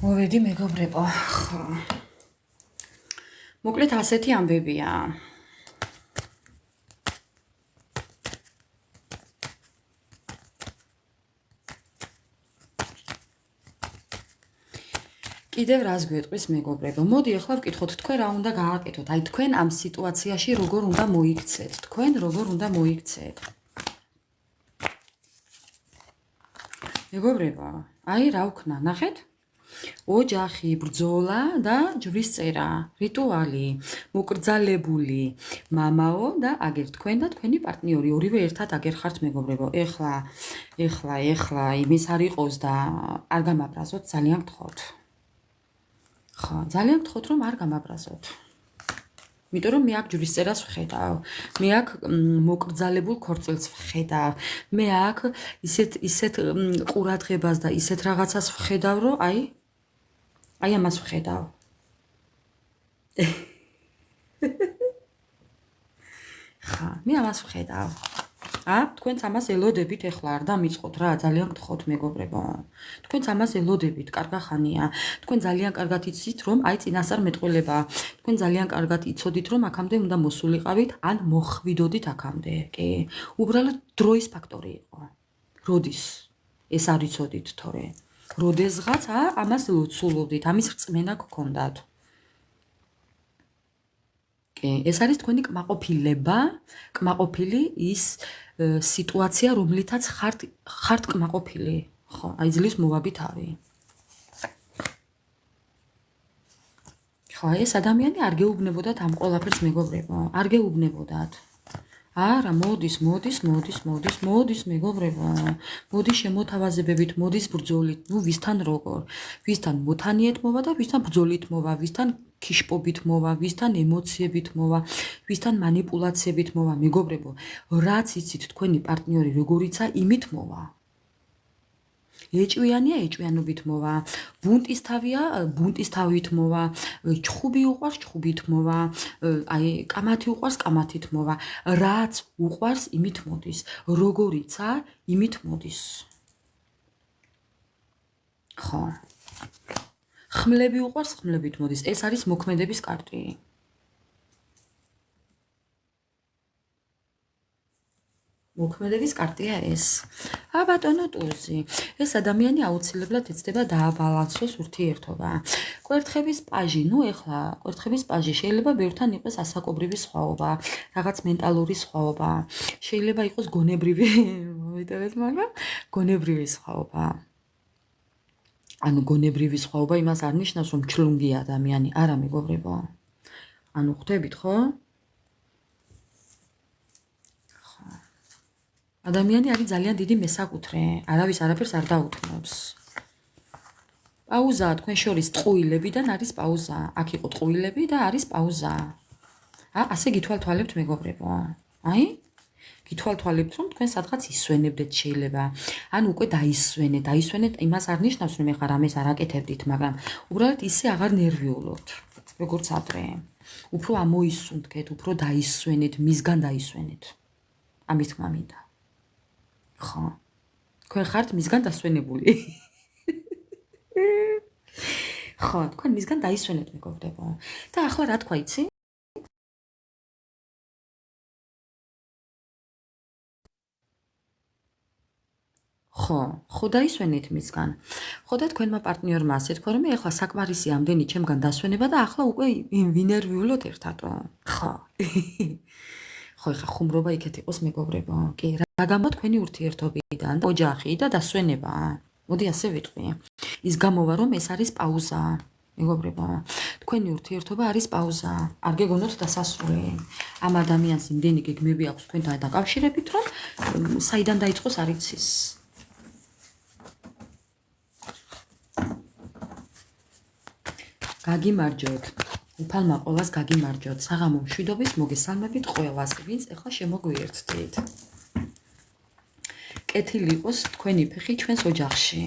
მოვედი მეგობრებო, ხო. მოკლედ ასეთი ამბებია. კიდევ რას გვეტყვის მეგობრებო? მოდი ახლა ვკითხოთ, თქვენ რა უნდა გააკეთოთ? აი თქვენ ამ სიტუაციაში როგორ უნდა მოიქცეთ? თქვენ როგორ უნდა მოიქცეთ? მეგობრებო, აი რა ვქნა, ნახეთ? ოჯახი, ბრძოლა და ჯვრის წერა, რიტუალი, მოკრძალებული, მამაო და აგერ თქვენ და თქვენი პარტნიორი, ორივე ერთად აგერ ხართ მეგობრებო. ეხლა იმის არ იყოს და არ გამაბრაზოთ, ძალიან გთხოვთ. ხო, ძალიან გთხოვთ რომ არ გამაბრაზოთ. იმიტომ რომ მე აქ ჯვრის წერას ვხედავ, მე აქ მოკრძალებულ ქორწილს ვხედავ, მე აქ ისეთ ყურადღებას და ისეთ რაღაცას ვხედავ, რომ აი ამას ვხედავ. ხა, მე ამას ვხედავ. თქვენც ამას ელოდებით ეხლა არ დამიწყოთ რა, ძალიან გთხოვთ მეგობრებო. თქვენც ამას ელოდებით, კარგა ხანია. თქვენ ძალიან კარგად იცით რომ აი წინასწარ მეტყველება. თქვენ ძალიან კარგად იცოდით რომ აქამდე უნდა მოსულიყავით ან მოხვიდოდით აქამდე, კი? უბრალოდ დროის ფაქტორი იყო. როდის ეს არ იცოდით თორე. როდესღაც ამას ლოცულობდით, ამის რწმენა გქონდათ. კი, ეს არის თქვენი კმაყოფილება, კმაყოფილი ის სიტუაცია, რომლითაც ხართ კმაყოფილი. ხო, აი ძლივს მოვაბით არი. ხო, ეს ადამიანი არ გეუბნებოდათ ამ ყველაფერს მეგობრებო, არ გეუბნებოდათ. არა, მოდის მეგობრებო. მოდის შემოთავაზებებით, მოდის ბრძოლით, ნუ ვისთან როგორ, ვისთან მოთანიეთ მოვა და ვისთან ბრძოლით მოვა, ვისთან ქიშპობით მოვა, ვისთან ემოციებით მოვა, ვისთან მანიპულაციებით მოვა, მეგობრებო, რაც იცით თქვენი პარტნიორი როგორიცა, იმით მოვა. ეჭვიანია, ეჭვიანობით მოვა, ბუნტისთავია, ბუნტისთავით მოვა, ჩხუბი უყვარს, ჩხუბით მოვა, აი კამათი უყვარს, კამათით მოვა, რაც უყვარს, იმით მოდის, როგორიცა, იმით მოდის. ხო. ხმლები უყვარს, ხმლებით მოდის, ეს არის მოქმედების კარტი. მოქმედების კარტია ეს. ბატონო ტუზი, ეს ადამიანი აუცილებლად ეცდება დააბალანსოს ურთიერთობა. კვერთხების პაჟი, ნუ ეხლა კვერთხების პაჟი შეიძლება ბევრთან იყოს ასაკობრივი სხვაობა, რაღაც მენტალური სხვაობა, შეიძლება იყოს გონებრივი, მოვიტევეთ მაგრამ გონებრივი სხვაობა. ანუ გონებრივი სხვაობა იმას არ ნიშნავს რომ ჩლუნგია ადამიანი, არა მეგობრებო. ანუ ხვდებით ხო? ადამიანი არის ძალიან დიდი მესაკუთრე, არავის არაფერს არ დაუთმობს. პაუზაა თქვენ შორის ტყუილებიდან არის პაუზა, აქ იყო ტყუილები და არის პაუზა. ასე გითვალთვალებთ მეგობრებო. აი? გითვალთვალებთ რომ თქვენ სადღაც ისვენებდეთ შეიძლება. ან უკვე დაისვენეთ, იმას არ ნიშნავს რომ ეხლა რამეს არ აკეთებდით, მაგრამ უბრალოდ ისე აღარ ნერვიულობთ, როგორც ადრე. უფრო ამოისუნთქეთ, უფრო დაისვენეთ, მისგან დაისვენეთ. ამის თქმა მინდა. ხო. თქვენ ხართ მისგან დასვენებული. ხო, თქვენ მისგან დაისვენეთ მეგობრებო. და ახლა რა თქვა იცი? ხო დაისვენეთ მისგან. ხო და თქვენმა პარტნიორმა ასე თქვა რომ ეხლა საკმარისი ამდენი ჩემგან დასვენება და ახლა უკვე ვინერვიულოთ ერთადო. ხო. ხო, ეხლა ხუმრობა იქეთ იყოს მეგობრებო. კი, რა გამო თქვენი ურთიერთობიდან და ოჯახი და დასვენება. მოდი ასე ვიტყვი. ის გამოვა რომ ეს არის პაუზა. მეგობრებო, თქვენი ურთიერთობა არის პაუზა. არ გეგონოთ დასასრული. ამ ადამიანს იმდენი გეგმები აქვს თქვენთან დაკავშირებით, რომ საიდან დაიწყოს არ იცის. გაგიმარჯოთ. უფალმა ყოველას გაგიმარჯოთ. საღამო მშვიდობის მოგესალმებით ყველას, ვინც ახლა შემოგვიერთდით. კეთილი იყოს თქვენი ფეხი ჩვენს ოჯახში.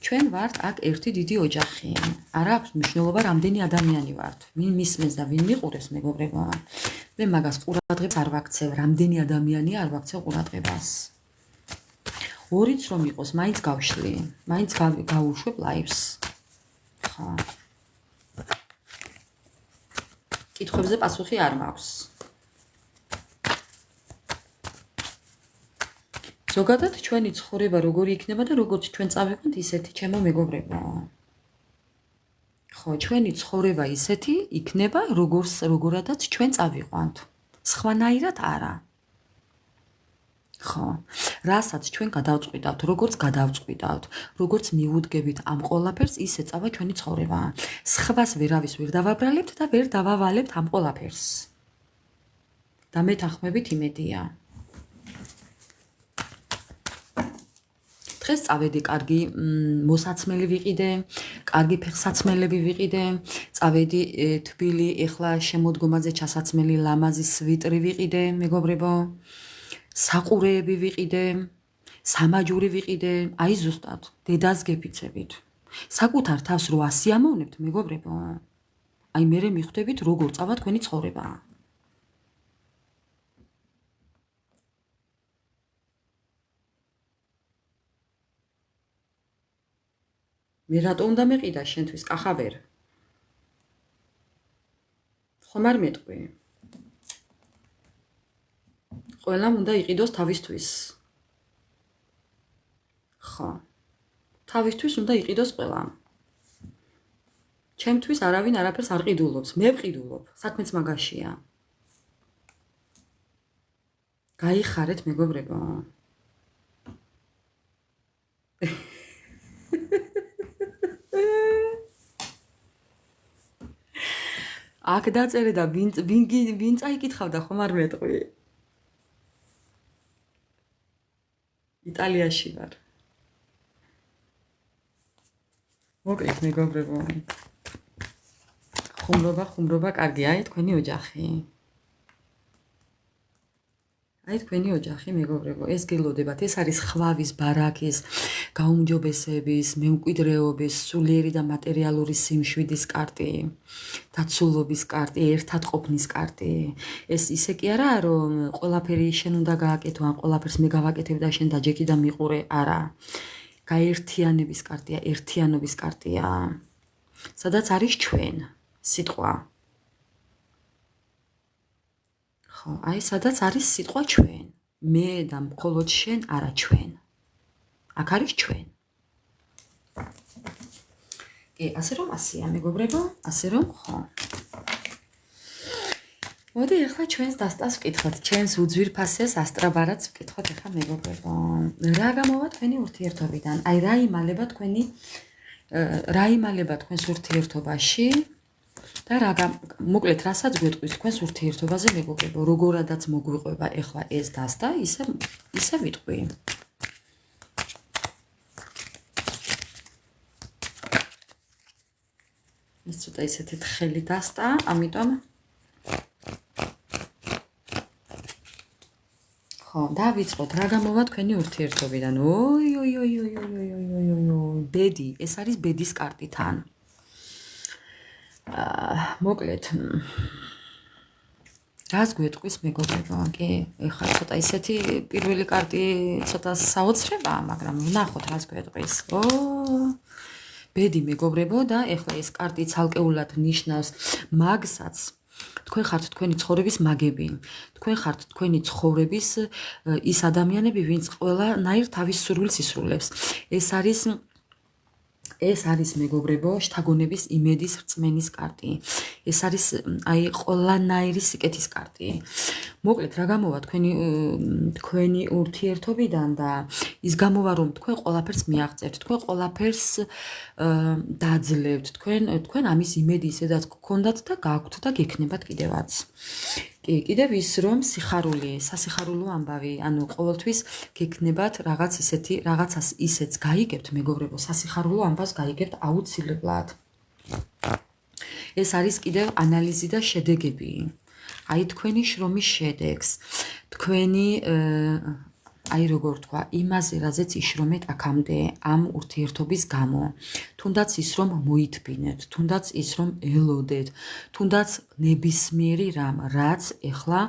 ჩვენ ვართ აქ ერთი დიდი ოჯახი. არ აქვს მნიშვნელობა რამდენი ადამიანი ვართ. ვინ მისმენს და ვინ მიყურებს მეგობრებო. მე მაგას ყურადღებას არ ვაქცევ, რამდენი ადამიანია არ ვაქცევ ყურადღებას. ორიც რომ იყოს, მაინც გავშლი, მაინც გავუშვებ ლაივს. ხა. კითხვებზე პასუხი არ მაქვს. ზოგადად ჩვენი ცხოვრება როგორი იქნება და როგორც ჩვენ წავიყვანთ ისეთი ჩემო მეგობრებო. ხო, ჩვენი ცხოვრება ისეთი იქნება, როგორადაც ჩვენ წავიყვანთ. სხვანაირად არა. ხო, რასაც ჩვენ გადავწყვიტავთ, როგორც გადავწყვიტავთ, როგორც მიუდგებით ამ ყველაფერს, ის ეწავა ჩვენი ცხოვრება. სხვას ვერავის ვერ დავაბრალებთ და ვერ დავავალებთ ამ ყველაფერს. და მეთანხმებით იმედია. დღეს წავედი კარგი მოსაცმელი ვიყიდე, კარგი ფეხსაცმელები ვიყიდე, წავედი თბილი, ეხლა შემოდგომაზე ჩასაცმელი ლამაზი სვიტრი ვიყიდე, მეგობრებო. საყურეები ვიყიდე, სამაჯური ვიყიდე, აი ზუსტად, დედას გეფიცებით. საკუთარ თავს რო ასიამოვნებთ, მეგობრებო, აი მერე მიხვდებით, როგორ წავა თქვენი ცხოვრება. მე რატო უნდა მეყიდა შენთვის კახაბერ? ხომ არ მეტყვი? ყველამ უნდა იყიდოს თავისთვის. ხო. თავისთვის უნდა იყიდოს ყველამ. ჩემთვის არავინ არაფერს არ ყიდულობს, მე ვყიდულობ, საქმეც მაგაშია. გაიხარეთ, მეგობრებო. აქ დაწერე და ვინ წაიკითხავდა, ხომ არ მეტყვი? იტალიაში ვარ. მოკლედ მეგობრებო. ხუმრობა, კარგი, აი თქვენი ოჯახი. აი თქვენი ოჯახი, მეგობრებო, ეს გელოდებათ, ეს არის ხვავის, ბარაქის, გაუმჯობესების, მემკვიდრეობის, სულიერი და მატერიალური სიმშვიდის კარტი, დაცულობის კარტი, ერთად ყოფნის კარტი. ეს ისე კი არაა, რომ ყველაფერი შენ უნდა გააკეთო, ან ყველაფერს მე გავაკეთებ და შენ დაჯექი და მიყურე, არა. გაერთიანების კარტია, ერთიანობის კარტია. სადაც არის ჩვენ, სიტყვა. ხო, აი სადაც არის სიტყვა ჩვენ. მე და მხოლოდ შენ, არა ჩვენ. აქ არის ჩვენ. კი, ასე რომ ასეა, მეგობრებო, ასე რომ ხო. მოდი ახლა ჩვენს დასტას ვკითხოთ, ჩემს უძვირფასეს ასტრაბარათს ვკითხოთ ახლა, მეგობრებო. რა გამოვა თქვენი ურთიერთობიდან? აი რა იმალება თქვენს ურთიერთობაში? და მოკლედ რასაც გვეტყვის თქვენს ურთიერთობაზე, მეგობრებო, როგორადაც მოგვიყვება ახლა ეს დასტა, ისე ვიტყვი. ეს ცოტა ისეთი თხელი დასტა, ამიტომ ხო, დავიწყოთ, რა გამოვა თქვენი ურთიერთობიდან? ბედი, ეს არის ბედის კარტი თან. მოკლედ რას გვეტყვის, მეგობრებო? კი, ეხლა ცოტა ისეთი პირველი კარტი ცოტა საოცრებაა, მაგრამ ვნახოთ რას გვეტყვის. ბედი, მეგობრებო, და ეხლა ეს კარტი ცალკეულად ნიშნავს მაგსაც. თქვენ ხართ თქვენი ცხოვრების მაგები. თქვენ ხართ თქვენი ცხოვრების ის ადამიანები, ვინც ყველანაირ თავის სურვილს ისრულებს. ეს არის მეგობრებო, შთაგონების იმედის რწმენის კარტი. ეს არის აი ყველანაირი სიკეთის კარტი. მოკლედ რა გამოვა თქვენი ურთიერთობიდან და ის გამოვა რომ თქვენ ყველაფერს მიაღწევთ, თქვენ ყველაფერს დაძლევთ, თქვენ ამის იმედი ისედაც გქონდათ და გაქვთ და გექნებათ კიდევაც. კი, კიდევ ის რომ სასიხარულო ამბავი, ანუ ყოველთვის გექნებათ რაღაცას ისეც გაიგებთ, მეგობრებო, სასიხარულო ამბავს გაიგებთ აუცილებლად. ეს არის კიდევ ანალიზი და შედეგები. აი თქვენი შრომის შედეგს, თქვენი აი როგორ თქვა, იმაზე, რაზეც იშრომეთ აქამდე ამ ურთიერთობის გამო. თუნდაც ის რომ მოითბინეთ, თუნდაც ის რომ ელოდეთ, თუნდაც ნებისმიერი რამ, რაც ეხლა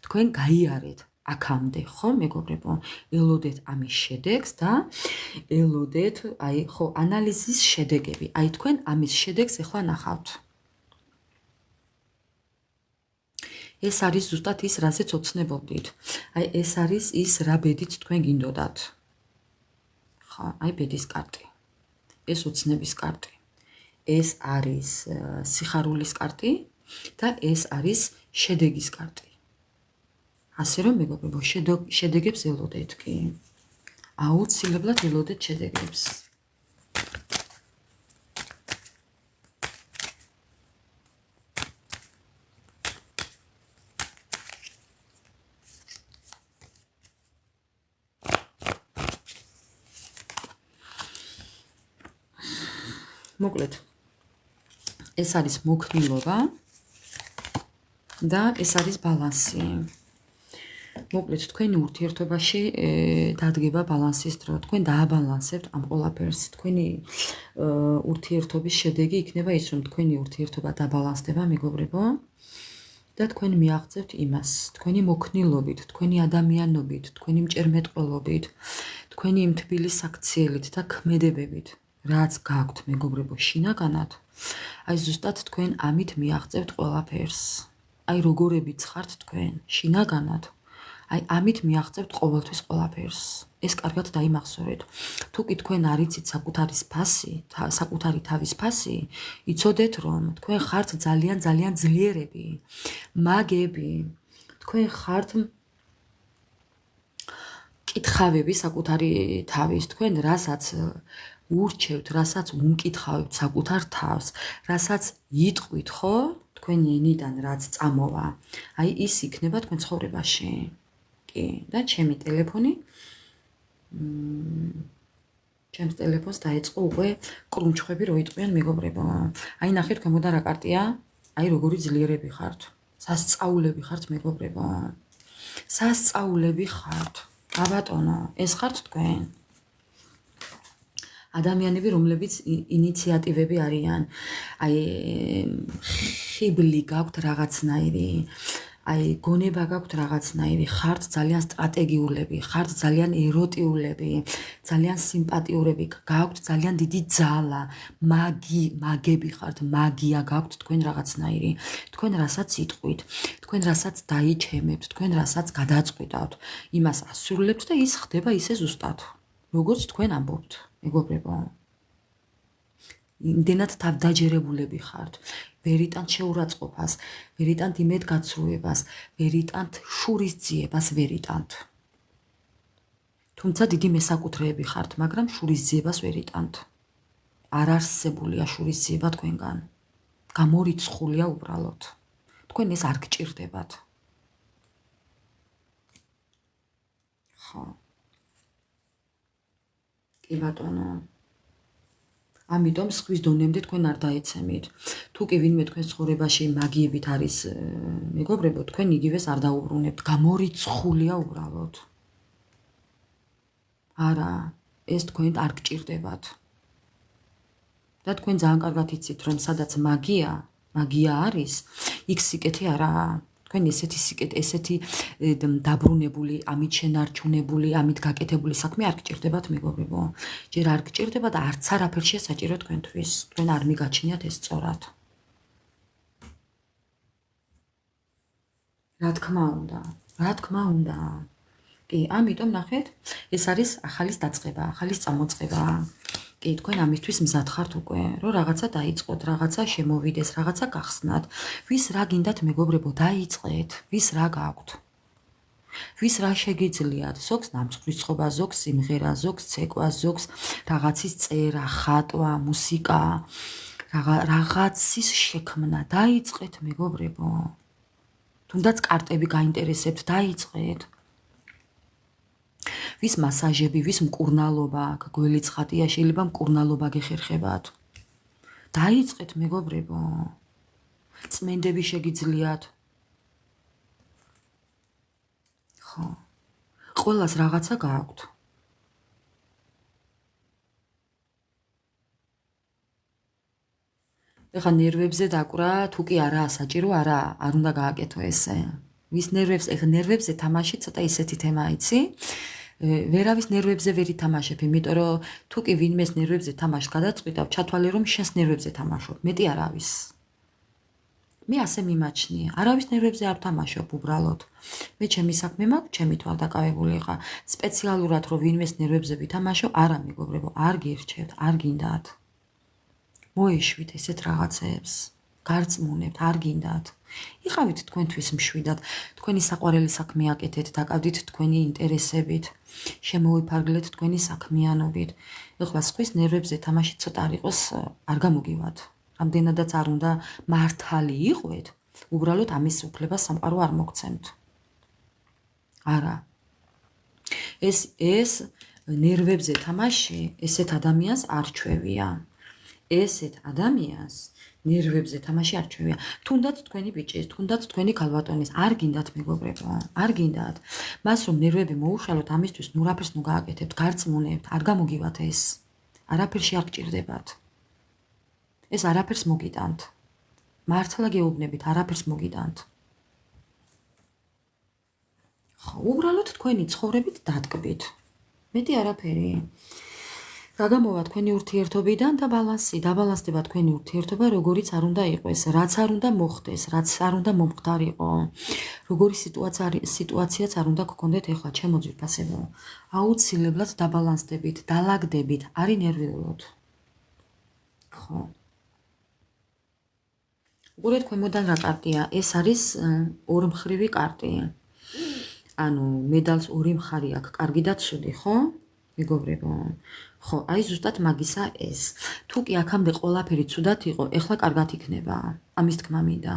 თქვენ გაიარეთ აქამდე, ხო, მეგობრებო? ელოდეთ ამის შედეგს და ელოდეთ, აი ხო, ანალიზის შედეგები. აი თქვენ ამის შედეგს ეხლა ნახავთ. ეს არის ზუსტად ის, რაზეც ოცნებობდით. აი ეს არის ის, რა ბედით თქვენ გინდოდათ. ხო, აი ბედის კარტი. ეს ოცნების კარტი. ეს არის სიხარულის კარტი და ეს არის შედეგის კარტი. ასე რომ მეგობრებო, შედეგებს ელოდეთ კი. აუცილებლად ელოდეთ შედეგებს. მოკლედ ეს არის მოქნილობა და ეს არის ბალანსი. მოკლედ თქვენი ურთიერთობაში დადგება ბალანსის დრო. თქვენ დააბალანსებთ ამ ყველაფერს. თქვენი ურთიერთობის შედეგი იქნება ის, რომ თქვენი ურთიერთობა დაბალანსდება, მეგობრებო, და თქვენ მიაღწევთ იმას, თქვენი მოქნილობით, თქვენი ადამიანობით, თქვენი მჭერმეტყველობით, თქვენი იმ თბილი საქციელით და ქმედებებით, რაც გაქვთ, მეგობრებო, შინაგანად, აი ზუსტად თქვენ ამით მიაღწევთ ყველაფერს. აი როგორებიც ხართ თქვენ შინაგანად, აი ამით მიაღწევთ ყოველთვის ყველაფერს. ეს კარგად დაიმახსოვრეთ. თუ კი თქვენ არიცით საკუთარი თავის ფასი, იცოდეთ რომ თქვენ ხართ ძალიან ძალიან ძლიერები, მაგები. თქვენ ხართ კითხავები საკუთარი თავის, თქვენ რასაც ურჩევთ, რასაც უმკითხავთ საკუთარ თავს, რასაც იტყვით, ხო? თქვენი ენიდან რაც წამოვა, აი ის იქნება თქვენ ცხოვრებაში. კი, და ჩემი ტელეფონი ჩემს ტელეფონს დაეწყო უკვე კრუნჩხვები რო იტყვიან, მეგობრებო. აი ნახეთ ქვემოდან რა კარტია? აი როგორი ძლიერები ხართ. სასწაულები ხართ, მეგობრებო. სასწაულები ხართ. აბატონო, ეს ხართ თქვენ. ადამიანები, რომლებიც ინიციატივები არიან, აი ხიბლი გაქვთ რაღაცნაირი, აი გონება გაქვთ რაღაცნაირი, ხართ ძალიან სტრატეგიულები, ხართ ძალიან ეროტიულები, ძალიან სიმპათიურები, გაქვთ ძალიან დიდი ძალა, მაგები ხართ, მაგია გაქვთ თქვენ რაღაცნაირი, თქვენ რასაც იტყვით, თქვენ რასაც დაიჩემებთ, თქვენ რასაც გადაწყვიტავთ, იმას ასრულებთ და ის ხდება ისე ზუსტად, როგორც თქვენ ამბობთ. მეგობრებო, იმდენად თავდაჯერებულები ხართ, ვერ იტანთ შეურაცხყოფას, ვერ იტანთ იმედგაცრუებას, ვერ იტანთ შურისძიებას, ვერ იტანთ. თუმცა დიდი მესაკუთრეები ხართ, მაგრამ შურისძიებას ვერ იტანთ. არ არსებულია შურისძიება თქვენგან. გამორიცხულია უბრალოდ. თქვენ ეს არ გჭირდებათ. ხო. კი ბატონო. ამიტომ სხვის დონემდე თქვენ არ დაეცემით. თუ კი ვინმე თქვენს ცხოვრებაში მაგიებით არის, მეგობრებო, თქვენ იგივეს არ დაუბრუნებთ. გამორიცხულია უბრალოდ. არა, ეს თქვენ არ გჭირდებათ. და თქვენ ძალიან კარგად იცით, რომ სადაც მაგია არის, იქ სიკეთე არაა. თქვენ ესეთი დაბრუნებული, ამით შენარჩუნებული, ამით გაკეთებული საქმე არ გჭირდებათ, მეგობრებო. ჯერ არ გჭირდებათ, არც არაფერშია საჭირო თქვენთვის. თქვენ არ მიგაჩნიათ ეს სწორად. რა თქმა უნდა. კი, ამიტომ ნახეთ, ეს არის ახალის დაწყება, ახალის წამოწყება. კი, თქვენ ამისთვის მზად ხართ უკვე, რომ რაღაცა დაიწყოთ, რაღაცა შემოვიდეს, რაღაცა გახსნათ. ვის რა გინდათ, მეგობრებო, დაიწყეთ, ვის რა გაქვთ. ვის რა შეგიძლიათ, ზოგს ნამსხვრისწყობა, ზოგს სიმღერა, ზოგს ცეკვა, ზოგს რაღაცის წერა, ხატვა, მუსიკა, რაღაცის შექმნა. დაიწყეთ, მეგობრებო. თუნდაც კარტები გაინტერესებთ, დაიწყეთ. ვის მასაჟები, ვის მკურნალობა, გველი ცხადია, შეიძლება მკურნალობა გეხერხებათ. დაიწყეთ, მეგობრებო. წმენდები შეგიძლიათ. ხო. ყველას რაღაცა გააქვთ. ეხლა ნერვებზე დაკვრა, თუ კი არაა საჭირო, არ უნდა გააკეთო ესე. ვის ნერვებზე თამაში ცოტა ისეთი თემაა, იცი? ვერავის ნერვებზე ვერ ითამაშებ, იმიტომ რომ თუ კი ვინმეს ნერვებზე თამაშს გადაწყვიტავ, ჩათვალე რომ შენს ნერვებზე თამაშობ, მეტი არავის. მე ასე მიმაჩნია, არავის ნერვებზე არ თამაშობ უბრალოდ. მე ჩემი საქმე მაქვს, ჩემი თვალდაკავებული ხარ. სპეციალურად რომ ვინმეს ნერვებზე ვითამაშო, არა მეგობრებო, არ გირჩევთ, არ გინდათ. მოეშვით ესეთ რაღაცებს, გარწმუნებთ, არ გინდათ. იყავით თქვენთვის მშვიდად, თქვენი საყვარელი საქმე აკეთეთ, დაკავდით თქვენი ინტერესებით, შემოიფარგლეთ თქვენი საქმიანობით. ეხლა სხვის ნერვებზე თამაში ცოტა არ იყოს, არ გამოგივათ. რამდენადაც არ უნდა მართალი იყვეთ, უბრალოდ ამის უფლებას სამყარო არ მოგცემთ. არა. ეს ნერვებზე თამაში ესეთ ადამიანს არ ჩვევია. ესეთ ადამიანს ნერვებზე თამაში არ ჩვევია. თუნდაც თქვენი ბიჭის, თუნდაც თქვენი ქალბატონის არ გინდათ მეგობრებო, არ გინდათ. მას რომ ნერვები მოუშალოთ, ამისთვის ნუ რაფერს ნუ გააკეთებთ, გარწმუნებთ, არ გამოგივათ ეს. არაფერში არ გჭირდებათ. ეს არაფერს მოგიტანთ. მართლა გეუბნებით, არაფერს მოგიტანთ. ხო, უბრალოდ თქვენი ცხოვრებით დატკბით. მეტი არაფერი. რა გამოვა თქვენი ურთიერთობიდან და ბალანსი, დაბალანსდება თქვენი ურთიერთობა, როგორიც არ უნდა იყოს, რაც არ უნდა მოხდეს, რაც არ უნდა მომხდარიყო. როგორი სიტუაციაც არ უნდა გქონდეთ ეხლა ჩემო ძვირფასებო. აუცილებლად დაბალანსდებით, დალაგდებით, არი ნერვიულოთ. ხო. უყურეთ ქვემოდან რა კარტია, ეს არის ორმხრივი კარტი. ანუ მედალს ორი მხარი აქვს, კარგი და ცუდი, ხო? მეგობრებო. ხო, აი ზუსტად მაგისა ეს. თუ კი აქამდე ყველაფერი ცუდად იყო, ეხლა კარგად იქნება. ამის თქმა მინდა.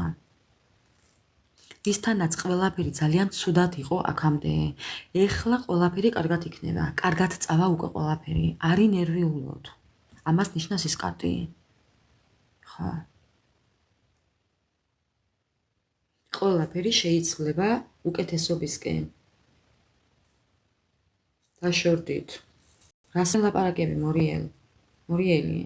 ისთანაც ყველაფერი ძალიან ცუდად იყო აქამდე. ეხლა ყველაფერი კარგად იქნება. კარგად წავა უკვე ყველაფერი. არი ნერვიულოთ. ამას ნიშნავს ეს კარტი. ხო. ყველაფერი შეიძლება უკეთესობისკენ. დაშორდით. რას ელაპარაკები მორიელი?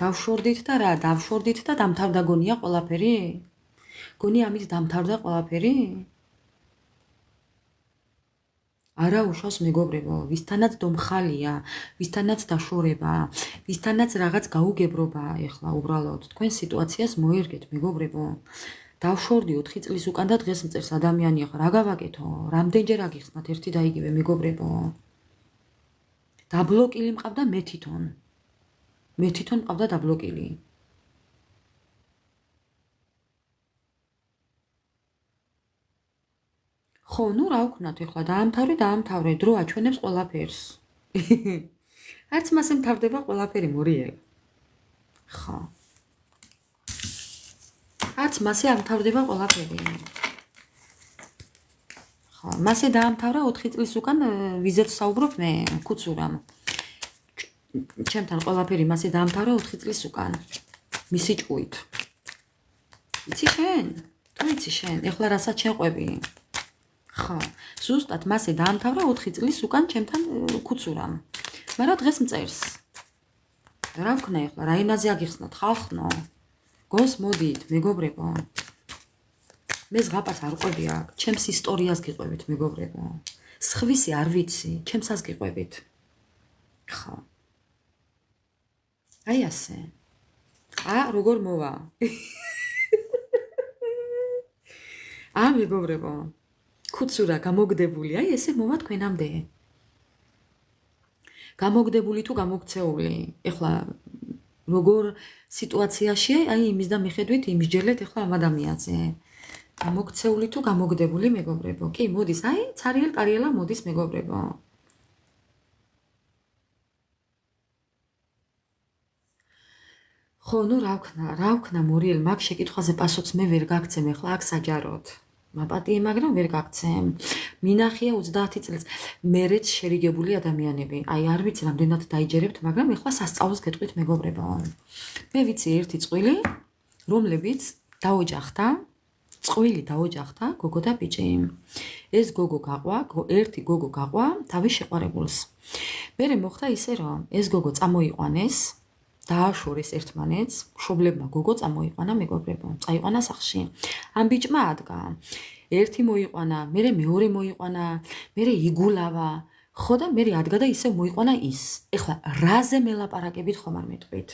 დავშორდით და რა? დავშორდით და დამთავრდა გონია ყველაფერი? გონი ამით დამთავრდა ყველაფერი? არა უშავს მეგობრებო, ვისთანაც დომხალია, ვისთანაც დაშორება, ვისთანაც რაღაც გაუგებრობა ეხლა უბრალოდ. თქვენ სიტუაციას მოერგეთ მეგობრებო. დავშორდი 4 წლის უკან და დღეს მწერს ადამიანი ახლა რა გავაკეთო? რამდენჯერ აგიხსნათ ერთი და იგივე მეგობრებო? დაბლოკილი მყავდა მე თვითონ. მე თვითონ მყავდა დაბლოკილი. ხო, ნუ რა ვქნათ ეხლა დაამთავრე, დრო აჩვენებს ყველაფერს. არც მასე მთავრდება ყველაფერი მორიელ. ხო. არც მასე არ მთავრდება ყველაფერი. ხო, მასე დაამთავრა 4 წლის უკან ვიზეთ საუბრობ მე, კუცურამ. ჩემთან ყველაფერი მასე დაამთავრა 4 წლის უკან. მისი ჭუით. იცი შენ? თუ იცი შენ, ეხლა რასაც შეყვები. ხო, ზუსტად მასე დაამთავრა 4 წლის უკან ჩემთან კუცურამ. მაგრამ დღეს მწერს. რა ვქნა ეხლა, რა ენაზე აგიხსნათ ხალხნო? გოს მოდით, მეგობრებო. მე ზღაპარს არ ყვები აქ, ჩემს ისტორიას გიყვებით, მეგობრებო. სხვისი არ ვიცი, ჩემსას გიყვებით. ხო. აი ასე. როგორ მოვა? მეგობრებო. კუცურა გამოგდებული, აი ესე მოვა თქვენამდე. გამოგდებული თუ გამოგცეული. ეხლა როგორ სიტუაციაში, აი იმის და მიხედვით იმსჯელეთ ეხლა ამ ადამიანზე. გამოგცეული თუ გამოგდებული მეგობრებო. კი, მოდის, აი, ცარიელ კარიელა მოდის მეგობრებო. ხო, ნუ რა ვქნა მორიელ, მაგ შეკითხვაზე პასუხს მე ვერ გაგცემ ეხლა აქ საჯაროდ. მაპატიე, მაგრამ ვერ გაგცემ. მინახია 30 წელს მერეც შერიგებული ადამიანები. აი, არ ვიცი რამდენად დაიჯერებთ, მაგრამ ეხლა სასწაულს გეტყვით მეგობრებო. მე ვიცი ერთი წყვილი, რომლებიც დაოჯახდა, წყვილი დაოჯახდა გოგო და ბიჭი. ეს გოგო გაყვა, ერთი გოგო გაყვა თავის შეყვარებულს. მერე მოხდა ისე, რომ ეს გოგო წამოიყვანეს, დააშორეს ერთმანეთს, მშობლებმა გოგო წამოიყვანა მეგობრებო, წაიყვანა სახლში. ამ ბიჭმა ადგა. ერთი მოიყვანა, მერე მეორე მოიყვანა, მერე იგულავა. ხო და მერე ადგა და ისე მოიყვანა ის. ეხლა რაზე მელაპარაკებით ხომ არ მეტყვით?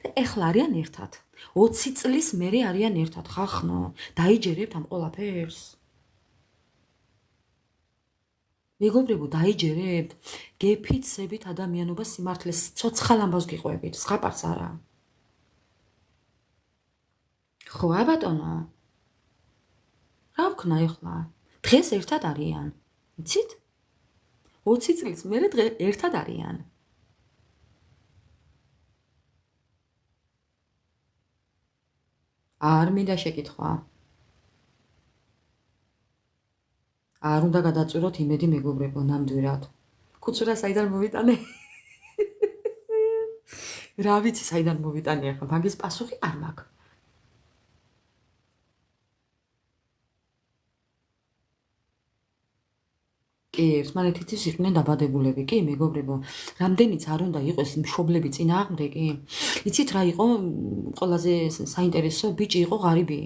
და ეხლა არიან ერთად. 20 წლის მერე არიან ერთად, ხახნო, დაიჯერებთ ამ ყველაფერს? მეგობრებო, დაიჯერებთ? გეფიცებით ადამიანობას სიმართლეს, ცოცხალ ამბავს გიყვებით, ზღაპარს არა. ხო, აი ბატონო. რა ვქნა ეხლა? დღეს ერთად არიან. იცით? 20 წლის მერე ერთად არიან. არ მინდა შეკითხვა. არ უნდა გადაწუროთ იმედი მეგობრებო, ნამდვილად. კუცურა საიდან მოვიტანე? რა ვიცი საიდან მოვიტანე ახლა, მაგის პასუხი არ მაქვს. კი, ერთმანეთისთვის იყვნენ დაბადებულები, კი, მეგობრებო. რამდენიც არ უნდა იყოს მშობლები წინააღმდეგი. იცით რა იყო ყველაზე საინტერესო? ბიჭი იყო ღარიბი.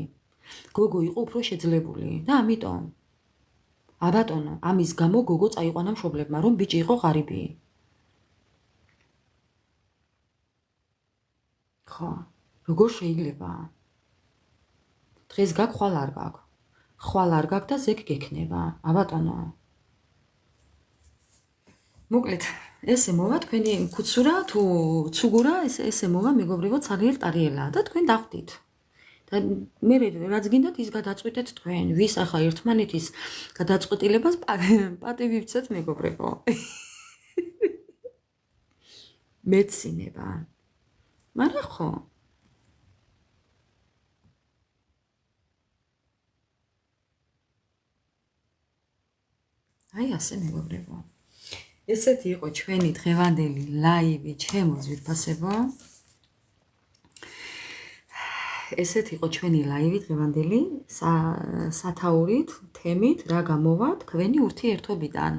გოგო იყო უფრო შეძლებული და ამიტომ აბატონო, ამის გამო გოგო წაიყვანა მშობლებმა, რომ ბიჭი იყო ღარიბი. ხო, როგორ შეიძლება? დღეს გაქვს, ხვალ არ გაქვს. ხვალ არ გაქვს და ზეგ გექნება, აბატონო. მოკლედ, ესე მოვა თქვენი კუცურა თუ ცუგურა, ესე მოვა მეგობრებო, ცარიელ ტარიელა და თქვენ დახვდით. და მე რაც გინდათ ის გადაწყვიტეთ თქვენ, ვის ახლა ერთმანეთის გადაწყვეტილებას პატივი ვცეთ მეგობრებო. მეცინება. მაგრამ ხო. აი ასე მეგობრებო. ესეთი იყო ჩვენი დღევანდელი ლაივი ჩემო ძვირფასებო. ესეთი იყო ჩვენი ლაივი დღევანდელი სათაურით, თემით, რა გამოვა თქვენი ურთიერთობიდან.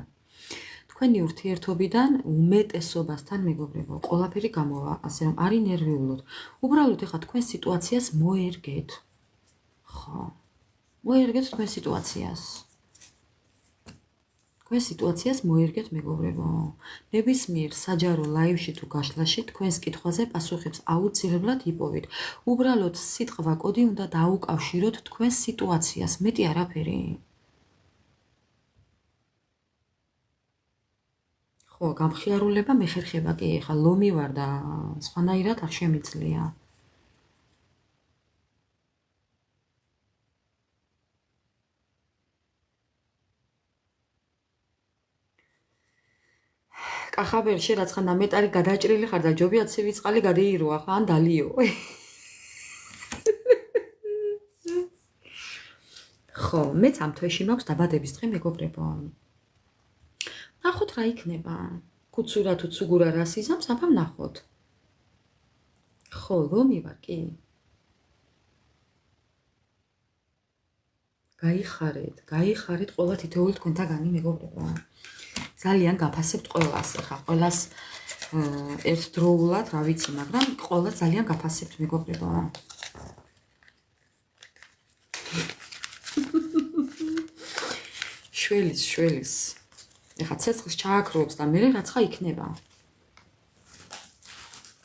თქვენი ურთიერთობიდან უმეტესობასთან მეგობრებო, ყველაფერი გამოვა, ასე რომ არ ინერვიულოთ. უბრალოდ ეხლა თქვენ სიტუაციას მოერგეთ. ხო. მოერგეთ თქვენ სიტუაციას. თქვენ სიტუაციას მოერგეთ მეგობრებო. ნებისმიერ საჯარო ლაივში თუ გაშლაში თქვენს კითხვაზე პასუხებს აუცილებლად იპოვით. უბრალოდ სიტყვა კოდი უნდა დაუკავშიროთ თქვენს სიტუაციას, მეტი არაფერი. ხო, გამხიარულება მეხერხება კი, ეხლა ლომი ვარ და სხვანაირად არ შემიძლია. კახაბერში რაცხანა მეტარი გადაჭრილი ხარ და ჯობია ცივი წყალი გადაირო ახლა ან დალიო. ხო, მეც ამ თვეში მაქვს დაბადების დღე მეგობრებო. ნახოთ რა იქნება. კუცურა თუ ცუგურა რას იზამს, აბა ნახოთ. ხო, ლომი ვარ კი. გაიხარეთ ყველა თითოეული თქვენთაგანი მეგობრებო. ძალიან გაფასებთ ყველას, ხა ყველას ერთდროულად, რა ვიცი, მაგრამ ყველა ძალიან გაფასებთ მეგობრებო. შველის. ეხა ცეცხლს ჩააქრობს და მე რაცხა იქნება.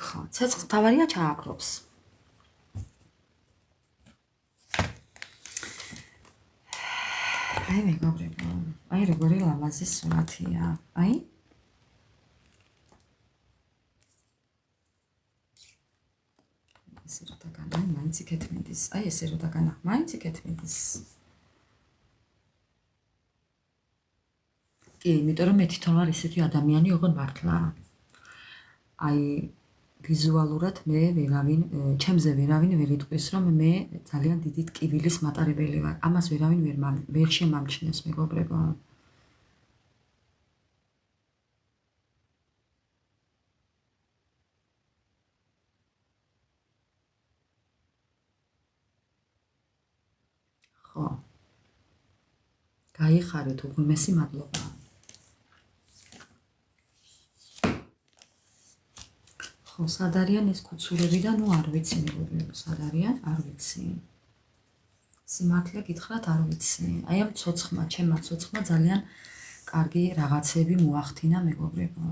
ხო, ცეცხლს თავარია ჩააქრობს. აი მეგობრებო, აი როგორი ლამაზი სურათია. აი ესე რომ დაგანა, მაინც იქეთმიდის. აი ესე რომ დაგანა, მაინც იქეთმიდის. კი, იმიტომ რომ მე თვითონ ვარ ესეთი ადამიანი, ოღონდ მართლა. აი ვიზუალურად მე ჩემზე ვერავინ ვერ იტყვის, რომ მე ძალიან დიდი ტკივილის მატარებელი ვარ. ამას ვერავინ ვერ შემამჩნევს მეგობრებო. ხო. გაიხარეთ, უღმესი მადლობა. ხო, სად არიან ეს კუცურები და ნუ არ ვიცი მეგობრებო, სად არიან, არ ვიცი. სიმართლე გითხრათ, არ ვიცი. აი ამ ცოცხმა, ჩემმა ცოცხმა ძალიან კარგი რაღაცები მოახდინა მეგობრებო.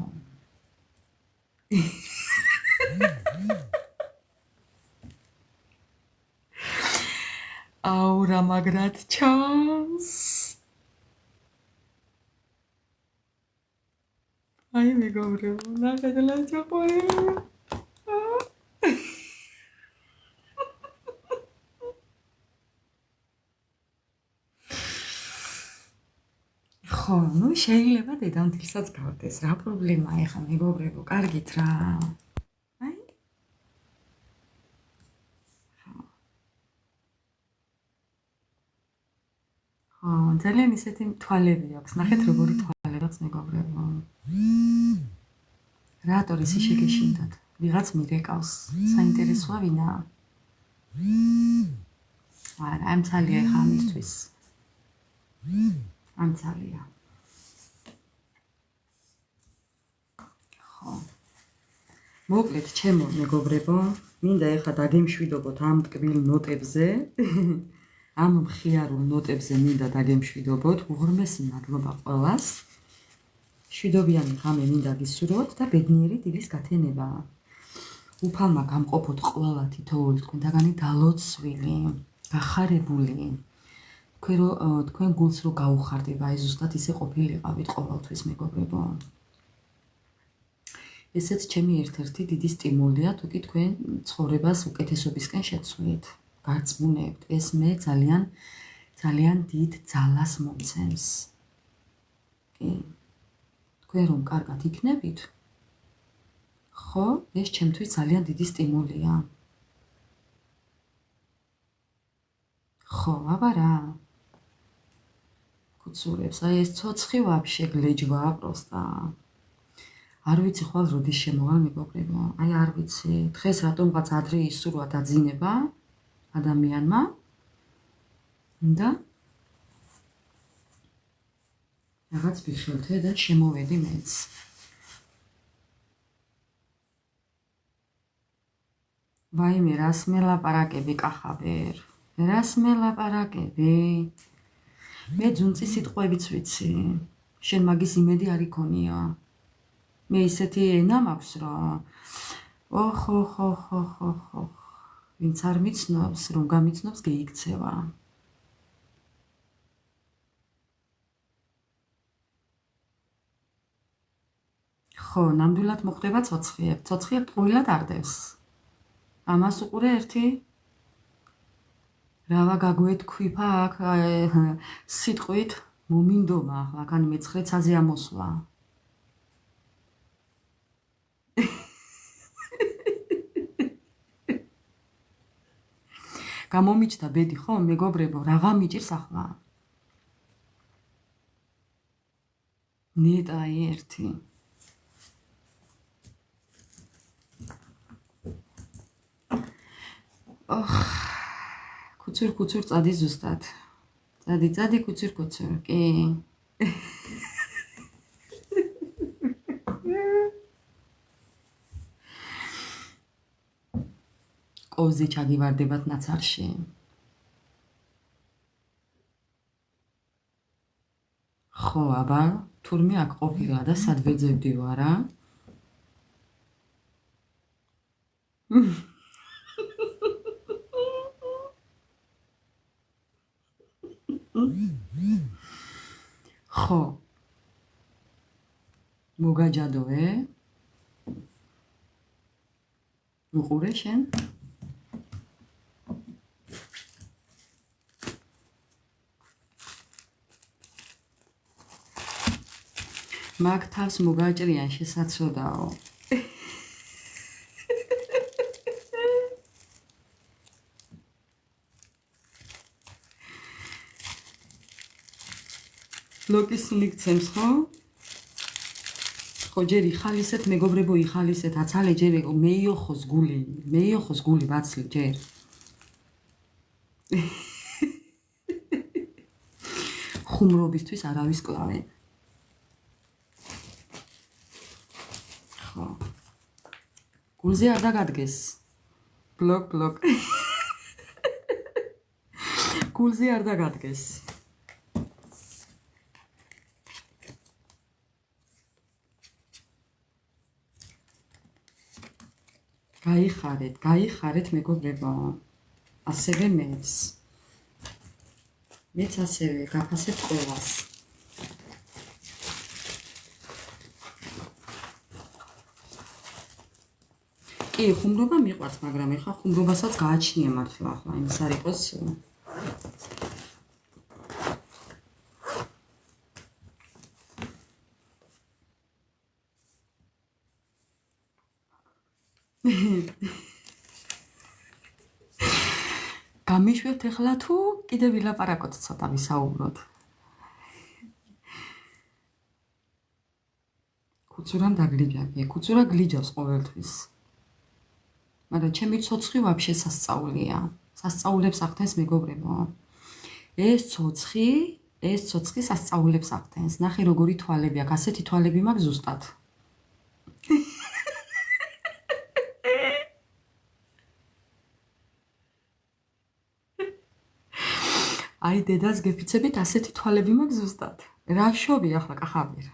აუ რა მაგრად ჩანს. აი მეგობრებო, ნახეთ ლაჭყორი. ხო, ну შეიძლება დედამთილსაც გავდეს. რა პრობლემაა ეხლა მეგობრებო, კარგით რა. აი. ხო, ძალიან ისეთი თვალები აქვს. ნახეთ როგორი თვალები აქვს მეგობრებო. რატო ისე შეგეშინდათ? ვიღაც მირეკავს. საინტერესოა ვინა? არა, ამ ცალია ეხლა ამისთვის. ამ ცალია. ხო. მოკლედ, ჩემო მეგობრებო, მინდა ეხლა დაგემშვიდობოთ ამ ტკბილ ნოტებზე. ამ მხიარულ ნოტებზე მინდა დაგემშვიდობოთ. უღრმესი მადლობა ყველას. შვიდობიანი ღამე მინდა გისურვოთ და ბედნიერი დილის გათენება. უფალმა გამყოფოთ ყველა თითოეული თქვენთაგანი დალოცვილი, გახარებული. თქვენ გულს რო გაუხარდება, აი ზუსტად ისე ყოფილიყავით ყოველთვის მეგობრებო. ესეც ჩემი ერთ-ერთი დიდი სტიმულია, თუ კი თქვენ ცხოვრებას უკეთესობისკენ შეცვლით, გარწმუნებთ. ეს მე ძალიან დიდ ძალას მომცემს. კი. თქვენ რომ კარგად იქნებით, ხო, ეს ჩემთვის ძალიან დიდი სტიმულია. ხო, აბა რა. კუცურებს, აი ეს ცოცხი ვაფშე გლეჯვაა პროსტა. არ ვიცი ხვალ როდის შემოვალ მეგობრებო. აი არ ვიცი. დღეს რატომღაც ადრე ისურვა დაძინება ადამიანმა. და რაღაც ვიხილთე და შემოვედი მეც. ვაიმე, რას მელაპარაკები კახაბერ? რას მელაპარაკები? მე ძუნწი სიტყვებიც ვიცი. შენ მაგის იმედი არ იქონია. მე ისეთი ენა მაქვს რა. ოხ. ვინც არ მიცნობს, რომ გამიცნობს გეიქცევა. ხო, ნამდვილად მოხდება ცოცხიებ. ცოცხიებ ტყუილად არდევს. ამას უყურე ერთი? რავა გაგვეთქვიფა აქ სიტყვით მომინდომა, აქ მე-9 ცაზე ამოსვლა. გამომიჩნდა ბედი ხო, მეგობრებო, რაღა მიჭირს ახლა. ნეტა ერთი. ოხ, კუცურ წადი ზუსტად. წადი კუცურ, კი. ყოვზე ჩაგივარდებათ ნაცარში. ხო, აბა, თურმე აქ ყოფილა და სად ვეძებდიო არა? ხო. მოგაჯადოე? უყურე შენ? მაგ თავს მოგაჭრიან შესაძოდაო. ლოკის მიგცემს ხო? ხო ჯერ იხალისეთ მეგობრებო, იხალისეთ, აცალე ჯერ მეიოხოს გული ვაცლი ჯერ. ხუმრობისთვის არავის კლავენ. ხო. გულზე არ დაგადგეს. ბლოკ. გულზე არ დაგადგეს. გაიხარეთ მეგობრებო. ასევე მეც ასევე გაფასებთ ყველას. კი, ხუმრობა მიყვარს, მაგრამ ეხლა ხუმრობასაც გააჩნია მართლა ახლა, იმის არ იყოს. გამიშვებთ ეხლა თუ კიდე ვილაპარაკოთ ცოტა ვისაუბროთ. კუცურამ დაგლიჯა, კუცურა გლიჯავს ყოველთვის. მაგრამ ჩემი ცოცხი ვაფშე სასწაულია. სასწაულებს ახდენს მეგობრებო. ეს ცოცხი სასწაულებს ახდენს. ნახე როგორი თვალები აქვს, ასეთი თვალები მაქვს ზუსტად. აი დედას გეფიცებით ასეთი თვალები მაქვს ზუსტად. რა შობი ახლა კახაბერა.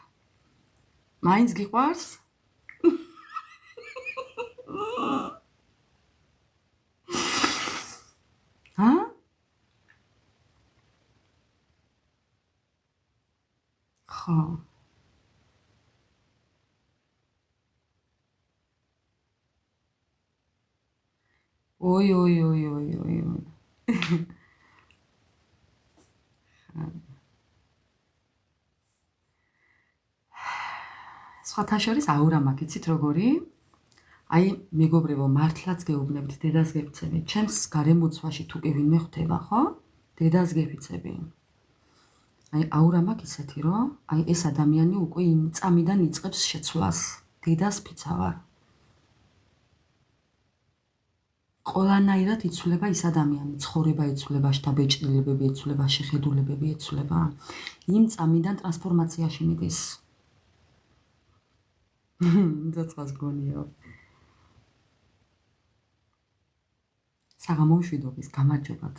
მაინც გიყვარს? ჰა? ხო. ой. სხვათა შორის აურა მაქვს, იცით როგორი? აი მეგობრებო, მართლაც გეუბნებთ, დედას გეფიცები. ჩემს გარემოცვაში თუ კი ვინმე ხვდება, ხო? დედას გეფიცები. აი აურა მაქვს ისეთი, რომ აი ეს ადამიანი უკვე იმ წამიდან იწყებს შეცვლას. დედას ფიცავარ. ყველანაირად იცვლება ის ადამიანი, ცხოვრება იცვლება, შთაბეჭდილებები იცვლება, შეხედულებები იცვლება. იმ წამიდან ტრანსფორმაციაში მიდის. ძაცვას გონიო. საღამომშვიდობის, გამარჯობათ.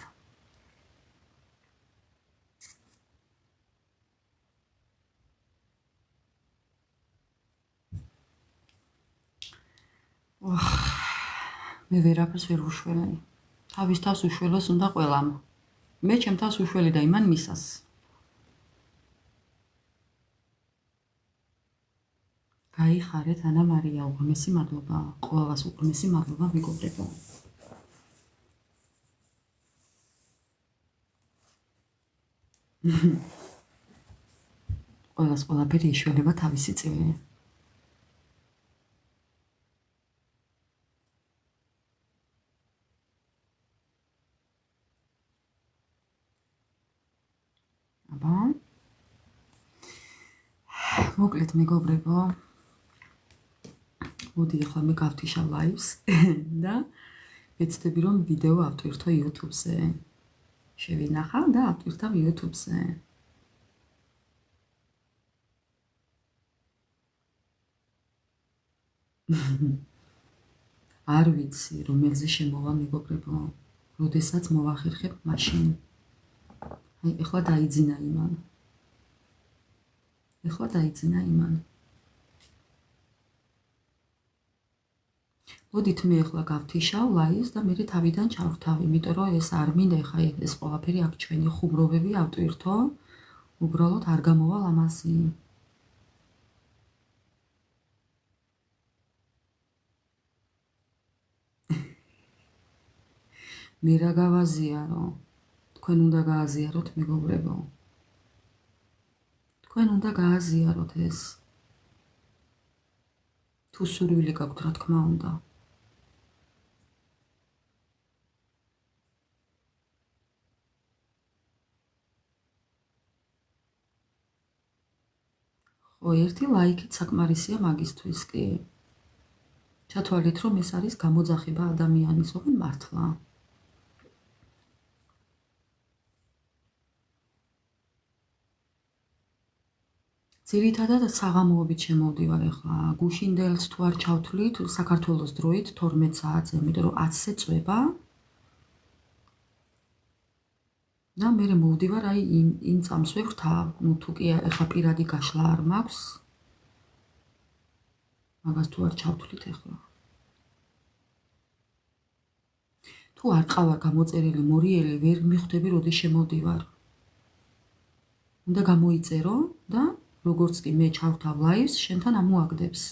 მე ვერაფერს ვერ ვუშველი. თავის თავს უშველოს უნდა ყველამ. მე ჩემ თავს უშველი და იმან მისას. გაიხარეთ ანა მარია, უღრმესი მადლობა. ყველას უღრმესი მადლობა მეგობრებო. ყველას ყველაფერი იშველება თავისი წილი. მოკლედ მეგობრებო, მოდი ახლა მე გავთიშავ ლაივს და ვეცდები რომ ვიდეო ავტვირთო YouTube-ზე. შევინახავ და ავტვირთავ YouTube-ზე. არ ვიცი რომელზე შემოვა მეგობრებო, როდესაც მოვახერხებ მაშინ. აი ეხლა დაიძინა იმან. მოდით მე ახლა გავთიშავ ლაივს და მე თავიდან ჩავრთავ, იმიტომ რომ ეს არ მინდა ხა ეს ყველაფერი აქ ჩვენი ხუმრობები ავტვირთო, უბრალოდ არ გამოვალ ამაზე. მე რა გავაზიარო? თქვენ უნდა გააზიაროთ მეგობრებო. თქვენ უნდა გააზიაროთ ეს. თუ სურვილი გაქვთ რა თქმა უნდა. ხო, ერთი ლაიქით საკმარისია მაგისთვის კი. ჩათვალეთ რომ ეს არის გამოძახება ადამიანის, ოღონდ მართლა. ძირითადად საღამოობით შემოვდივარ ახლა. გუშინდელს თუ არ ჩავთვლით საქართველოს დროით 12 საათზე, იმიტომ რომ 10-ზე წვება. და მე მოვდივარ აი იმ წამს ვეღრთავ, ну თუ კი ახლა პირადი გაშლა არ მაქვს. მაგას თუ არ ჩავთვლით ახლა. თუ არ ყავარ გამოწერილი მორიელი, ვერ მიხვდები როდის შემოვდივარ. უნდა გამოიწერო და როგორც კი მე ჩავთავ ლაივს, შენთან ამოაგდებს.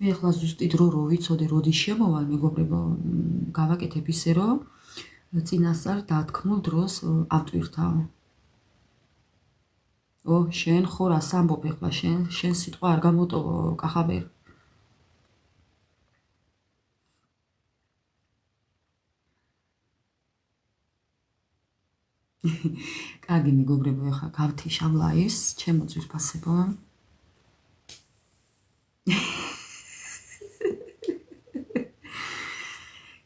მე ახლა ზუსტი დრო რო ვიცოდე, როდის შემოვალ, მეგობრებო, გავაკეთებ ისე, რომ წინასწარ დათქმულ დროს ავტვირთავ. ო, შენ ხო რას ამბობ ეხლა შენ სიტყვა არ გამოტოვო კახაბერ. კარგი მეგობრებო, ეხლა გავთიშავ ლაივს, ჩემო ძვირფასებო.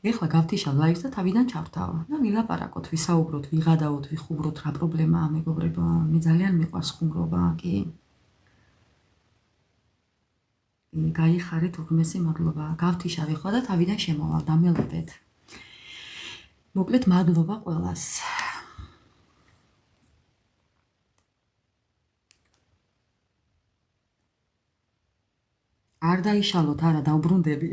ეხლა გავთიშავ ლაივს და თავიდან ჩავთავ. და ვილაპარაკოთ, ვისაუბროთ, ვიღადაოთ, ვიხუბროთ რა პრობლემაა მეგობრებო. მე ძალიან მიყვარს ხუმრობა, კი. გაიხარეთ უღმესი მადლობა. გავთიშავ ეხლა და თავიდან შემოვალ, დამელოდეთ. მოკლედ მადლობა ყველას. არ დაიშალოთ, არა, დავბრუნდები.